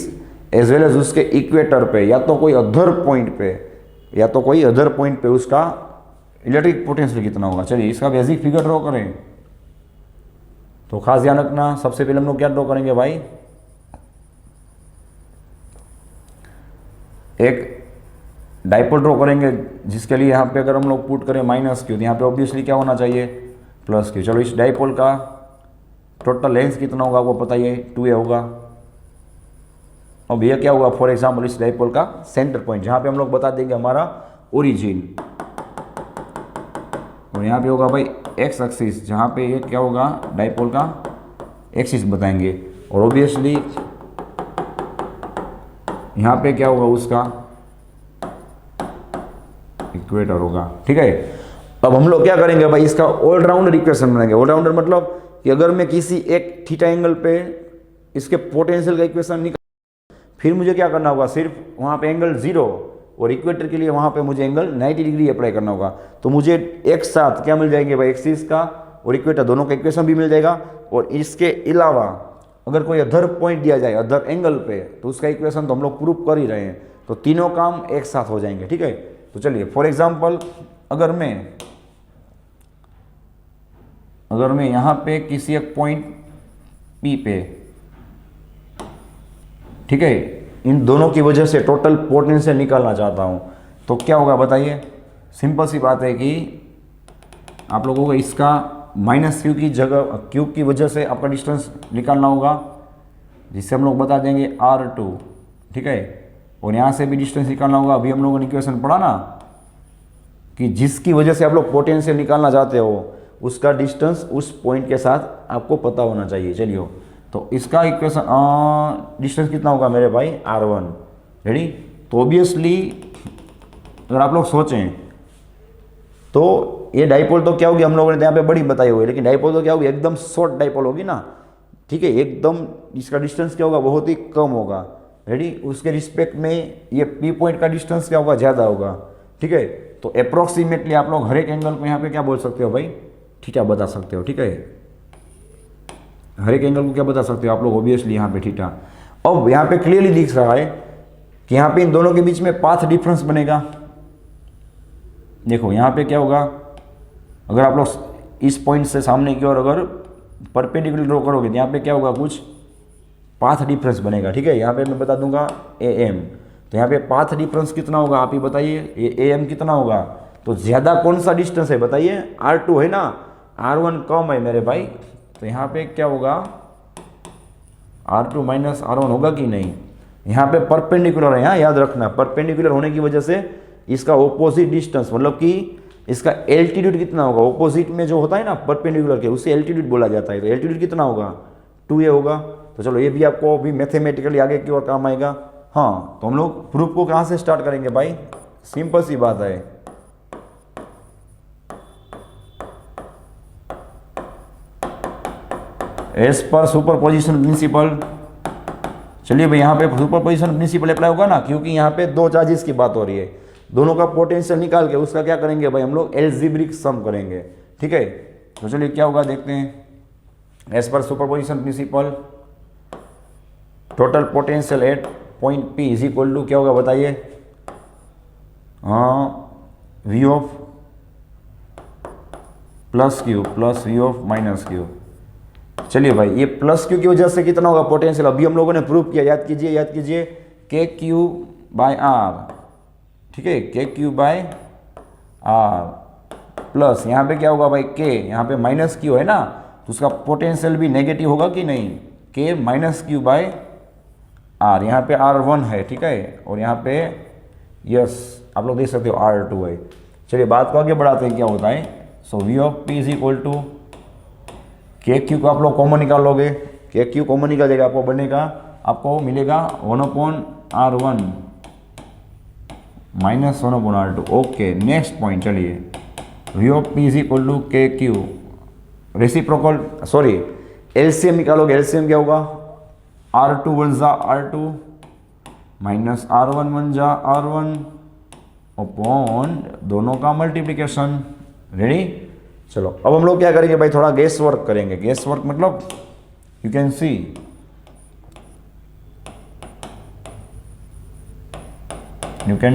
A: एज वेल एज उसके इक्वेटर पे या तो कोई अदर पॉइंट पे उसका इलेक्ट्रिक पोटेंशियल कितना होगा। चलिए, इसका बेसिक फिगर ड्रॉ करें तो खास ध्यान रखना, सबसे पहले हम लोग क्या ड्रॉ करेंगे भाई, एक डाइपोल ड्रॉ करेंगे, जिसके लिए यहाँ पे अगर हम लोग पुट करें माइनस क्यू, तो यहाँ पे ऑब्वियसली क्या होना चाहिए, प्लस क्यू। चलो, इस डाइपोल का टोटल लेंथ कितना होगा आपको पता ही है, 2a होगा। अब ये क्या होगा, फॉर एग्जाम्पल इस डाइपोल का सेंटर पॉइंट, जहाँ पे हम लोग बता देंगे हमारा ओरिजिन, और यहाँ पे होगा भाई एक्स एक्सिस, जहाँ पे ये क्या होगा डाइपोल का एक्सिस बताएंगे, और ऑब्वियसली यहाँ पे क्या होगा उसका इक्वेटर होगा, ठीक है। अब हम लोग क्या करेंगे भाई, इसका ऑलराउंडर इक्वेशन बनाएंगे। ऑलराउंडर मतलब कि अगर मैं किसी एक थीटा एंगल पे इसके पोटेंशियल का इक्वेशन निकाल, फिर मुझे क्या करना होगा, सिर्फ वहाँ पे एंगल 0 और इक्वेटर के लिए वहाँ पे मुझे एंगल 90 डिग्री अप्लाई करना होगा, तो मुझे एक साथ क्या मिल जाएंगे भाई, एक्सिस का और इक्वेटर दोनों का इक्वेशन भी मिल जाएगा। और इसके अलावा अगर कोई अदर पॉइंट दिया जाए अदर एंगल पे, तो उसका इक्वेशन तो हम लोग प्रूफ कर ही रहे हैं, तो तीनों काम एक साथ हो जाएंगे, ठीक है। तो चलिए, फॉर एग्जाम्पल अगर मैं यहाँ पे किसी एक पॉइंट P पे, ठीक है, इन दोनों की वजह से टोटल पोटेंशियल निकालना चाहता हूँ, तो क्या होगा बताइए। सिंपल सी बात है कि आप लोगों को इसका माइनस क्यू की जगह क्यू की वजह से आपका डिस्टेंस निकालना होगा, जिससे हम लोग बता देंगे R2, ठीक है। और यहाँ से भी डिस्टेंस निकालना होगा। अभी हम लोगों ने इक्वेशन पढ़ा ना कि जिसकी वजह से आप लोग पोटेंशियल निकालना चाहते हो उसका डिस्टेंस उस पॉइंट के साथ आपको पता होना चाहिए। चलिए, तो इसका इक्वेशन डिस्टेंस कितना होगा मेरे भाई, R1, रेडी। तो ऑब्वियसली अगर आप लोग सोचें तो ये डाइपोल तो क्या होगी, हम लोगों ने यहाँ पे बड़ी बताई हुई है, लेकिन डाइपोल तो क्या होगी, एकदम शॉर्ट डाइपोल होगी ना, ठीक है। एकदम इसका डिस्टेंस क्या होगा, बहुत ही कम होगा, रेडी। उसके रिस्पेक्ट में ये पी पॉइंट का डिस्टेंस क्या होगा, ज़्यादा होगा, ठीक है। तो अप्रोक्सीमेटली आप लोग हर एक एंगल को यहाँ पे क्या बोल सकते हो भाई, थीटा बता सकते हो, ठीक है। हर एक एंगल को क्या बता सकते हो आप लोग, ऑब्वियसली यहाँ पे थीटा। अब यहाँ पे क्लियरली दिख रहा है कि यहाँ पे इन दोनों के बीच में पाथ डिफरेंस बनेगा। देखो यहाँ पे क्या होगा, अगर आप लोग इस पॉइंट से सामने की ओर अगर परपेंडिकुलर ड्रॉ करोगे तो यहाँ पे क्या होगा, कुछ पाथ डिफरेंस बनेगा, ठीक है। यहाँ पे मैं बता दूंगा AM, तो यहाँ पे पाथ डिफरेंस कितना होगा आप ही बताइए, AM कितना होगा। तो ज़्यादा कौन सा डिस्टेंस है बताइए, R2 है ना, R1 कम है मेरे भाई। तो यहाँ पे क्या होगा, R2 माइनस R1 होगा कि नहीं। यहाँ पे परपेंडिकुलर है, यहाँ याद रखना, परपेंडिकुलर होने की वजह से इसका ऑपोजिट डिस्टेंस, मतलब कि इसका एल्टीट्यूड कितना होगा, ऑपोजिट में जो होता है ना परपेंडिकुलर के, उसे एल्टीट्यूड बोला जाता है। तो एल्टीट्यूड कितना होगा, 2a होगा। तो चलो ये भी आपको अभी मैथमेटिकली आगे की ओर काम आएगा। हाँ, तो हम लोग प्रूफ को कहाँ से स्टार्ट करेंगे भाई, सिंपल सी बात है। एज पर सुपरपोजिशन प्रिंसिपल। चलिए भाई, यहाँ पे सुपरपोजिशन प्रिंसिपल अप्लाई होगा ना, क्योंकि यहाँ पे दो चार्जेस की बात हो रही है, दोनों का पोटेंशियल निकाल के उसका क्या करेंगे भाई, हम लोग एल्जेब्रिक सम करेंगे, ठीक है। तो चलिए क्या होगा देखते हैं। एज पर superposition principle, total potential at point P is equal to क्या होगा बताइए, V of plus Q plus V of minus Q। चलिए भाई, ये प्लस Q की वजह से कितना होगा पोटेंशियल, अभी हम लोगों ने प्रूव किया, याद कीजिए KQ/R, ठीक है, KQ/R प्लस यहाँ पे क्या होगा भाई K, यहाँ पे माइनस Q है ना, तो उसका पोटेंशियल भी नेगेटिव होगा कि नहीं, K माइनस Q/R। यहाँ पे R1 है, ठीक है, और यहाँ पे यस आप लोग देख सकते हो R2 है। चलिए बात को आगे बढ़ाते हैं, क्या होता है। So V of P is equal to KQ को आप लोग कॉमन निकालोगे, KQ कॉमन निकाल जाएगा, आपको मिलेगा 1/R1 minus 1/R2। Okay, next point. चलिए V of P is equal to KQ, reciprocal sorry LCM निकालोगे, एलसीएम क्या होगा, R2 1 जा R2 माइनस R1 1 जा R1 अपॉन दोनों का मल्टीप्लिकेशन, रेडी। चलो अब हम लोग क्या करेंगे भाई, थोड़ा गेस वर्क करेंगे। गेस वर्क मतलब you can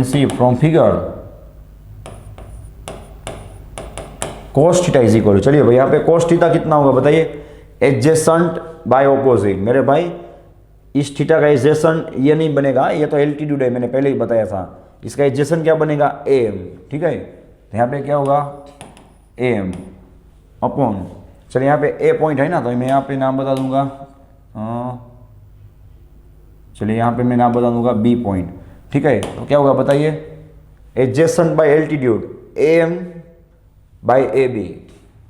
A: C from figure cos theta is equal. चलिए भाई, यहाँ पे cos थीटा कितना होगा बताइए, एडजेसेंट बाय ऑपोजिट। मेरे भाई इस थीटा का एडजेसेंट ये नहीं बनेगा, ये तो एल्टीट्यूड है, मैंने पहले ही बताया था। इसका एडजेसेंट क्या बनेगा, AM, ठीक है। तो यहाँ पे क्या होगा AM अपॉन, चलिए यहाँ पे A पॉइंट है ना, तो मैं यहाँ पे नाम बता दूंगा, चलिए यहाँ पे मैं नाम बता दूंगा B पॉइंट, ठीक है। तो क्या होगा बताइए, adjacent by altitude AM by AB,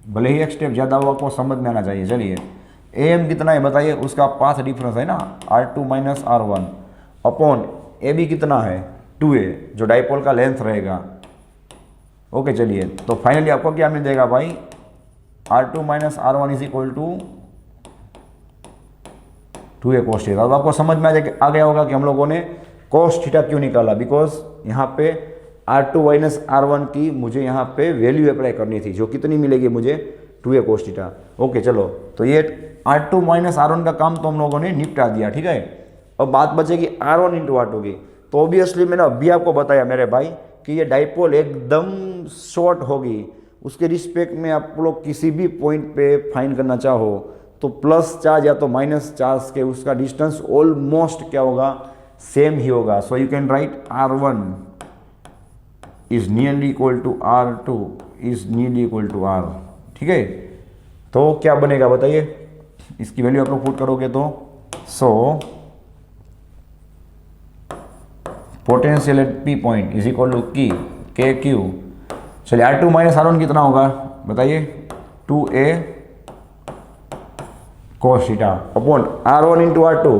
A: भले ही एक स्टेप ज़्यादा हुआ, आपको समझ में आना चाहिए। चलिए AM कितना है बताइए, उसका पाथ डिफरेंस है ना R2 minus R1 upon AB कितना है 2a, जो डाइपोल का लेंथ रहेगा। ओके, चलिए तो फाइनली आपको क्या मिल जाएगा भाई, R2 minus R1 is equal to 2a cos theta. अब आपको समझ में आ गया होगा कि हम लोगों ने cos थीटा क्यों निकाला, बिकॉज यहाँ पे R2 माइनस R1 की मुझे यहाँ पे वैल्यू अप्लाई करनी थी, जो कितनी मिलेगी मुझे, 2a cos थीटा। ओके, चलो तो ये R2 माइनस R1 का काम तो हम लोगों ने निपटा दिया, ठीक है। अब बात बचेगी R1 इंटू R2 की। तो ऑब्वियसली मैंने अभी आपको बताया मेरे भाई कि ये डाइपोल एकदम शॉर्ट होगी, उसके रिस्पेक्ट में आप लोग किसी भी पॉइंट पे फाइंड करना चाहो तो प्लस चार्ज या तो माइनस चार्ज के उसका डिस्टेंस ऑलमोस्ट क्या होगा, सेम ही होगा। So you can write R1 is nearly equal to R2 is nearly equal to R, ठीक है। तो क्या बनेगा बताइए, इसकी वैल्यू आप लोग पुट करोगे तो so potential at P point is equal to की के क्यू। चलिए R2 माइनस R1 कितना होगा बताइए, 2a cos theta upon R1 into R2,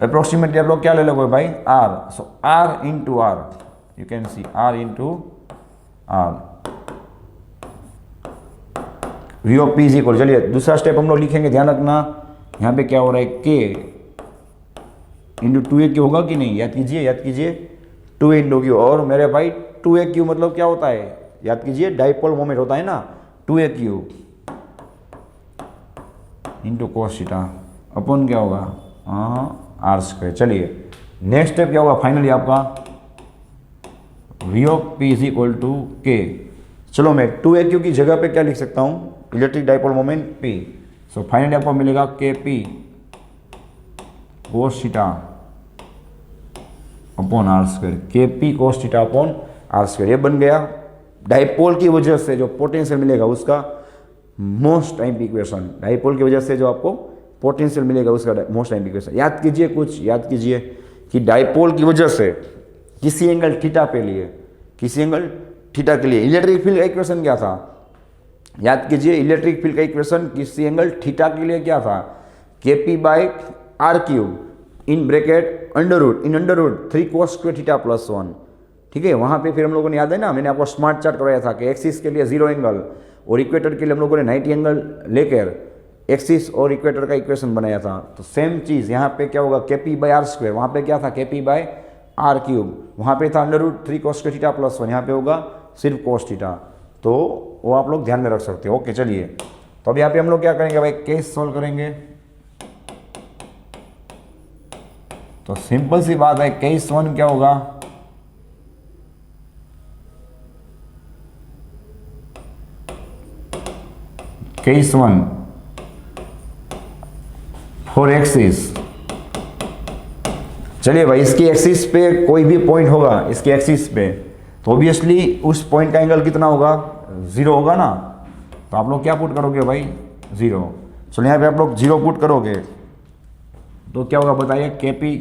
A: approximately आप लोग क्या ले लोगे भाई R, so R into R, you can see R into R, V of P is equal. चलिए दूसरा स्टेप हम लोग लिखेंगे, ध्यान रखना यहाँ पे क्या हो रहा है, k इंटू 2a क्यू होगा कि नहीं, याद कीजिए 2a इंटू क्यू, और मेरे भाई 2a क्यू मतलब क्या होता है, याद कीजिए डाइपोल मोमेंट होता है ना, 2a q into cos theta upon क्या होगा आर स्क्वायर। चलिए नेक्स्ट स्टेप क्या होगा फाइनली आपका, V of P is equal to K. चलो मैं 2a क्यू की जगह पे क्या लिख सकता हूँ, electric dipole moment p, so finally आपको मिलेगा K P cos theta upon are square, K P cos theta upon are square. ये बन गया डाइपोल की वजह से जो पोटेंशियल मिलेगा उसका मोस्ट टाइम इक्वेशन, डाइपोल की वजह से जो आपको पोटेंशियल मिलेगा उसका मोस्ट टाइम इक्वेशन। याद कीजिए कि डाइपोल की वजह से किसी एंगल थीटा पे लिए, किसी एंगल थीटा के लिए इलेक्ट्रिक फील्ड का इक्वेशन क्या था, याद कीजिए इलेक्ट्रिक फील्ड का इक्वेशन किसी एंगल थीटा के लिए क्या था, K P by r cube in bracket under root 3 cos square theta plus 1। ठीक है, वहाँ पे फिर हम लोगों ने, याद है ना, मैंने आपको स्मार्ट चार्ट कराया था कि एक्सिस के लिए 0 एंगल और इक्वेटर के लिए हम लोगों ने 90 एंगल लेकर एक्सिस और इक्वेटर का इक्वेशन बनाया था। तो सेम चीज़ यहाँ पे क्या होगा, के पी बाई आर स्क्वायर, वहाँ पे क्या था K P by r cube, वहाँ पे था under root 3 cos square theta plus 1, यहाँ पे होगा सिर्फ cos थीटा। तो वो आप लोग ध्यान में रख सकते हो। ओके चलिए, तो अब यहाँ पे हम लोग क्या करेंगे भाई, केस सॉल्व करेंगे। तो सिंपल सी बात है, केस 1 क्या होगा, केस 1 फॉर एक्सिस। चलिए भाई, इसकी एक्सिस पे कोई भी पॉइंट होगा, इसकी एक्सिस पे, तो ऑब्वियसली उस पॉइंट का एंगल कितना होगा, 0 होगा ना। तो आप लोग क्या पुट करोगे भाई, 0। चलो यहाँ पे आप लोग 0 पुट करोगे तो क्या होगा बताइए, के पी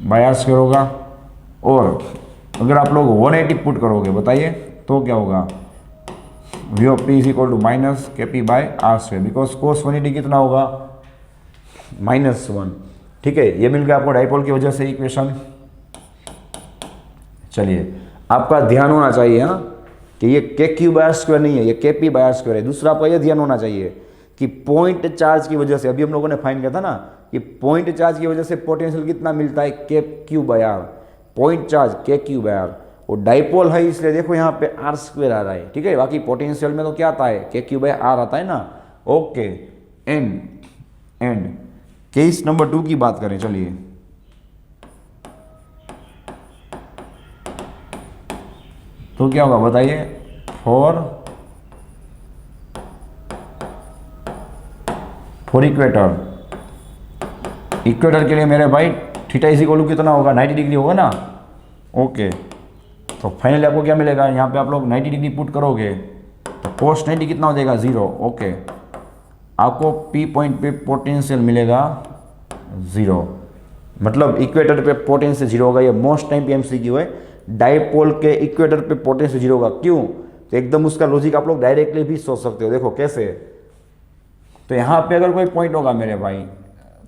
A: बाई आर स्क्वायर होगा, और अगर आप लोग 180 पुट करोगे बताइए तो क्या होगा, V of P is equal to minus K P by are square, because cos 180 कितना होगा, -1। ठीक है, ये मिल गया आपको डाइपोल की वजह से इक्वेशन। चलिए आपका ध्यान होना चाहिए हाँ कि ये के क्यू बाई आर स्क्वायर नहीं है, ये के पी बाई आर स्क्वायर है। दूसरा आपका ये ध्यान होना चाहिए कि पॉइंट चार्ज की वजह से, अभी हम लोगों ने फाइंड किया था ना कि पॉइंट चार्ज की वजह से पोटेंशियल कितना मिलता है, K q by r, point charge K q by r, और डाइपोल है इसलिए देखो यहाँ पे आर स्क्वायर आ रहा है। ठीक है, बाकी पोटेंशियल में तो क्या आता है, के क्यू बाई आर आता है ना। ओके, एंड केस नंबर 2 की बात करें। चलिए तो क्या होगा बताइए, फॉर इक्वेटर के लिए मेरे भाई थीटा इज इक्वल टू कितना होगा, 90 डिग्री होगा ना। ओके, तो फाइनली आपको क्या मिलेगा, यहाँ पे आप लोग 90 डिग्री पुट करोगे तो कोस 90 कितना हो जाएगा, 0। ओके, आपको पी पॉइंट पे पोटेंशियल मिलेगा 0, मतलब इक्वेटर पे पोटेंशियल 0 होगा। ये मोस्ट टाइम पे एमसीक्यू है, डाइपोल के इक्वेटर पे पोटेंशियल 0 होगा। क्यों, तो एकदम उसका लॉजिक आप लोग डायरेक्टली भी सोच सकते हो। देखो कैसे, तो यहाँ पे अगर कोई पॉइंट होगा मेरे भाई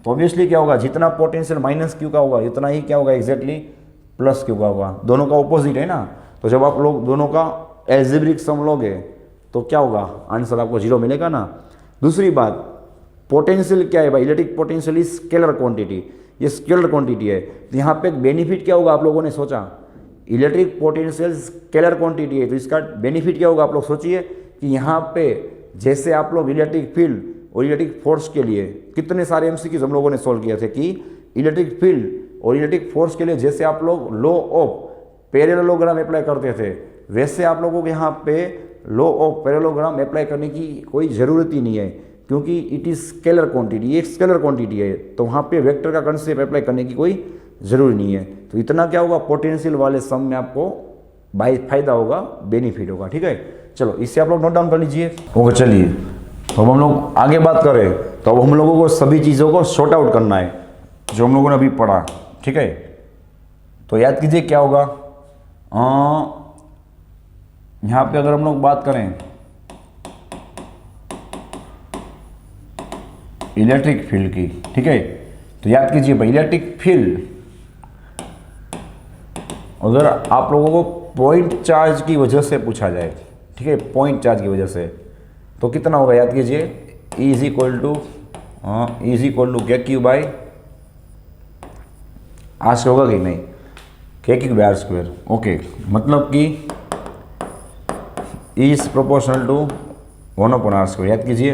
A: तो ऑब्वियसली क्या होगा, जितना पोटेंशियल माइनस क्यू का होगा उतना ही क्या होगा, एग्जैक्टली प्लस क्यू का होगा। दोनों का ऑपोजिट है ना, तो जब आप लोग दोनों का एल्जेब्रिक सम लोगे तो क्या होगा, आंसर आपको 0 मिलेगा ना। दूसरी बात, पोटेंशियल क्या है भाई, electric potential is scalar quantity, ये स्केलर क्वांटिटी है। तो यहाँ पे बेनिफिट क्या होगा, आप लोगों ने सोचा इलेक्ट्रिक पोटेंशियल स्केलर क्वांटिटी है, तो इसका बेनिफिट क्या होगा, आप लोग सोचिए कि यहाँ पे जैसे आप लोग इलेक्ट्रिक फील्ड और इलेक्ट्रिक फोर्स के लिए कितने सारे एमसीक्यूज हम लोगों ने सॉल्व किए थे कि इलेक्ट्रिक फील्ड और इलेक्ट्रिक फोर्स के लिए जैसे आप लोग लॉ ऑफ पैरेललोग्राम अप्लाई करते थे, वैसे आप लोगों को यहाँ पे लॉ ऑफ पैरेललोग्राम अप्लाई करने की कोई ज़रूरत ही नहीं है, क्योंकि इट इज़ स्केलर क्वांटिटी, ये एक स्केलर क्वांटिटी है। तो वहाँ पे वेक्टर का कंसेप्ट अप्लाई करने की कोई ज़रूरी नहीं है। तो इतना क्या होगा, पोटेंशियल वाले सम में आपको बाई फायदा होगा, बेनिफिट होगा। ठीक है, चलो इससे आप लोग नोट डाउन कर लीजिए। ओके चलिए, तो हम लोग आगे बात करें तो अब हम लोगों को सभी चीज़ों को सॉर्ट आउट करना है जो हम लोगों ने अभी पढ़ा। ठीक है, तो याद कीजिए क्या होगा। यहाँ पे अगर हम लोग बात करें इलेक्ट्रिक फील्ड की, ठीक है, तो याद कीजिए भाई इलेक्ट्रिक फील्ड अगर आप लोगों को पॉइंट चार्ज की वजह से पूछा जाए, ठीक है, पॉइंट चार्ज की वजह से, तो कितना होगा याद कीजिए, E is equal to K q by r से होगा कि नहीं, K q by are square. Okay, मतलब कि E is proportional to 1/r square. याद कीजिए,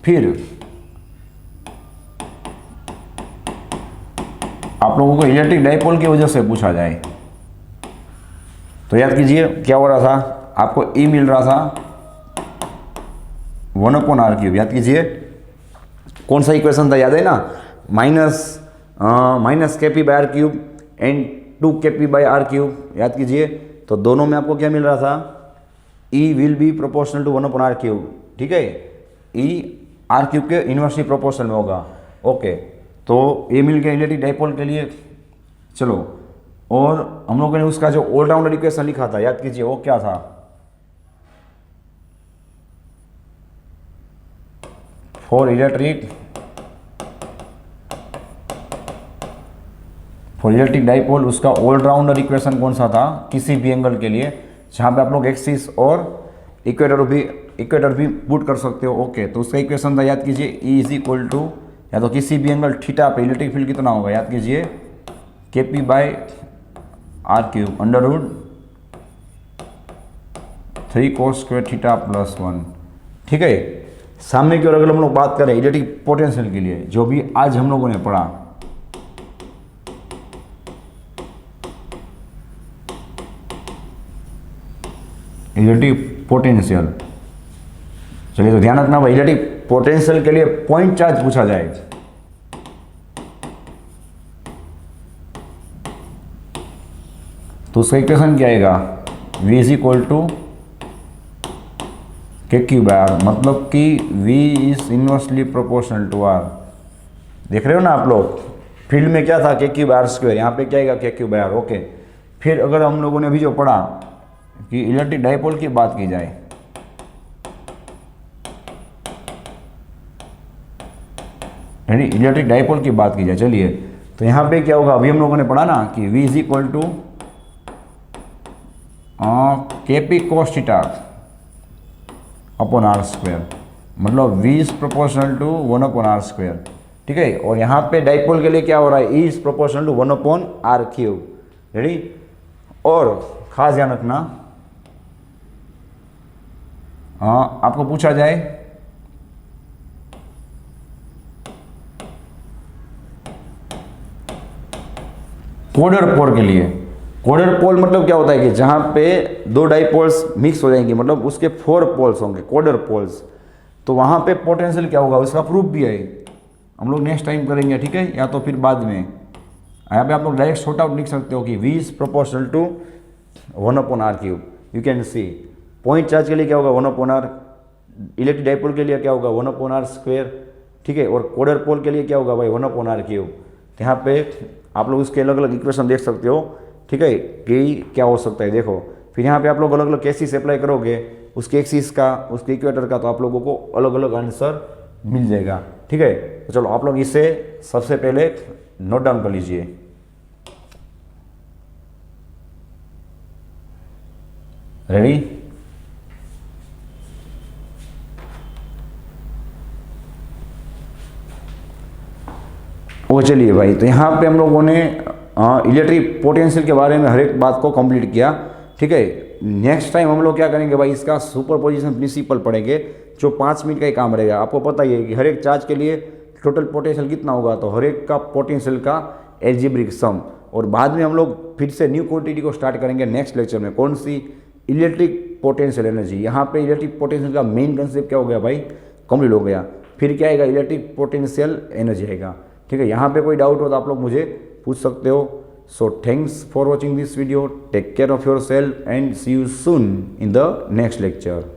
A: फिर आप लोगों को इलेक्ट्रिक डाइपोल की वजह से पूछा जाए तो याद कीजिए क्या हो रहा था, आपको E मिल रहा था 1/r क्यूब। याद कीजिए कौन सा इक्वेशन था, याद है ना, minus K P by r cube and 2 K P by r cube. याद कीजिए, तो दोनों में आपको क्या मिल रहा था, E will be proportional to 1/r cube. ठीक है, E आर क्यूब के इन्वर्सली प्रोपोर्शनल में होगा। ओके, तो ये मिल गया इलेक्ट्रिक डाइपोल के लिए। चलो, और हम लोगों ने उसका जो ऑलराउंडर इक्वेशन लिखा था, याद कीजिए वो क्या था, फॉर इलेक्ट्रिक डाइपोल उसका ऑलराउंडर इक्वेशन कौन सा था, किसी भी एंगल के लिए, जहाँ पे आप लोग एक्सिस और इक्वेटर भी पुट कर सकते हो। ओके, तो उसका इक्वेशन था, याद कीजिए, E इज इक्वल टू, या तो किसी भी एंगल थीटा पे इलेक्ट्रिक फील्ड कितना होगा, याद कीजिए, K P by r cube under root 3 cos square theta plus 1। ठीक है, सामने की ओर अगर हम लोग बात करें इलेक्ट्रिक पोटेंशियल के लिए, जो भी आज हम लोगों ने पढ़ा, इलेक्ट्रिक पोटेंशियल, चलिए तो ध्यान रखना भाई, इलेक्ट्रिक पोटेंशियल के लिए पॉइंट चार्ज पूछा जाए तो उसका इक्वेशन क्या आएगा, V is equal to K q by r, मतलब कि V is inversely proportional to R। देख रहे हो ना आप लोग, फील्ड में क्या था, के क्यू बाई आर स्क्वायर, यहाँ पे क्या आएगा, के क्यू बाई आर। ओके, फिर अगर हम लोगों ने अभी जो पढ़ा कि इलेक्ट्रिक डाइपोल की बात की जाए, इलेक्ट्रिक डाइपोल की बात की जाए, चलिए तो यहाँ पे क्या होगा, अभी हम लोगों ने पढ़ा ना कि V is equal to K P cos theta upon are square, मतलब V is proportional to 1/r square. ठीक है, और यहाँ पे डाइपोल के लिए क्या हो रहा है, E is proportional to 1/r cube. Ready, और खास ध्यान रखना, आपको पूछा जाए कोडर पोल के लिए, कोडर पोल मतलब क्या होता है कि जहाँ पे दो डाइपोल्स मिक्स हो जाएंगे, मतलब उसके 4 पोल्स होंगे, कोडर पोल्स, तो वहाँ पे पोटेंशियल क्या होगा, उसका प्रूफ भी है, हम लोग नेक्स्ट टाइम करेंगे। ठीक है, या तो फिर बाद में, यहाँ पे आप लोग डायरेक्ट शॉर्ट आउट लिख सकते हो कि V is proportional to 1/r cube. You can see point charge के लिए क्या होगा 1/r, इलेक्ट्रिक डाइपोल के लिए क्या होगा 1/r स्क्वायर। ठीक है, और कोडर पोल के लिए क्या होगा भाई 1/r क्यूब। यहाँ पे आप लोग उसके अलग अलग इक्वेशन देख सकते हो। ठीक है, कि क्या हो सकता है, देखो फिर यहाँ पे आप लोग अलग अलग केसेस अप्लाई करोगे, उसके एक्सिस का, उसके इक्वेटर का, तो आप लोगों को अलग अलग आंसर मिल जाएगा। ठीक है, तो चलो आप लोग इसे सबसे पहले नोट डाउन कर लीजिए। रेडी, वो चलिए भाई, तो यहाँ पे हम लोगों ने इलेक्ट्रिक पोटेंशियल के बारे में हर एक बात को कंप्लीट किया। ठीक है, नेक्स्ट टाइम हम लोग क्या करेंगे भाई, इसका सुपरपोजिशन प्रिंसिपल पढ़ेंगे, जो 5 मिनट का ही काम रहेगा। आपको पता ही है कि हर एक चार्ज के लिए टोटल पोटेंशियल कितना होगा, तो हर एक का पोटेंशियल का एल्जेब्रिक सम, और बाद में हम लोग फिर से न्यू क्वांटिटी को स्टार्ट करेंगे नेक्स्ट लेक्चर में। कौन सी, इलेक्ट्रिक पोटेंशियल एनर्जी। यहाँ पे इलेक्ट्रिक पोटेंशियल का मेन कंसेप्ट क्या हो गया भाई, कंप्लीट हो गया। फिर क्या आएगा, इलेक्ट्रिक पोटेंशियल एनर्जी आएगा। ठीक है, यहाँ पे कोई डाउट हो तो आप लोग मुझे पूछ सकते हो। So thanks for watching this video. Take care of yourself and see you soon in the next lecture.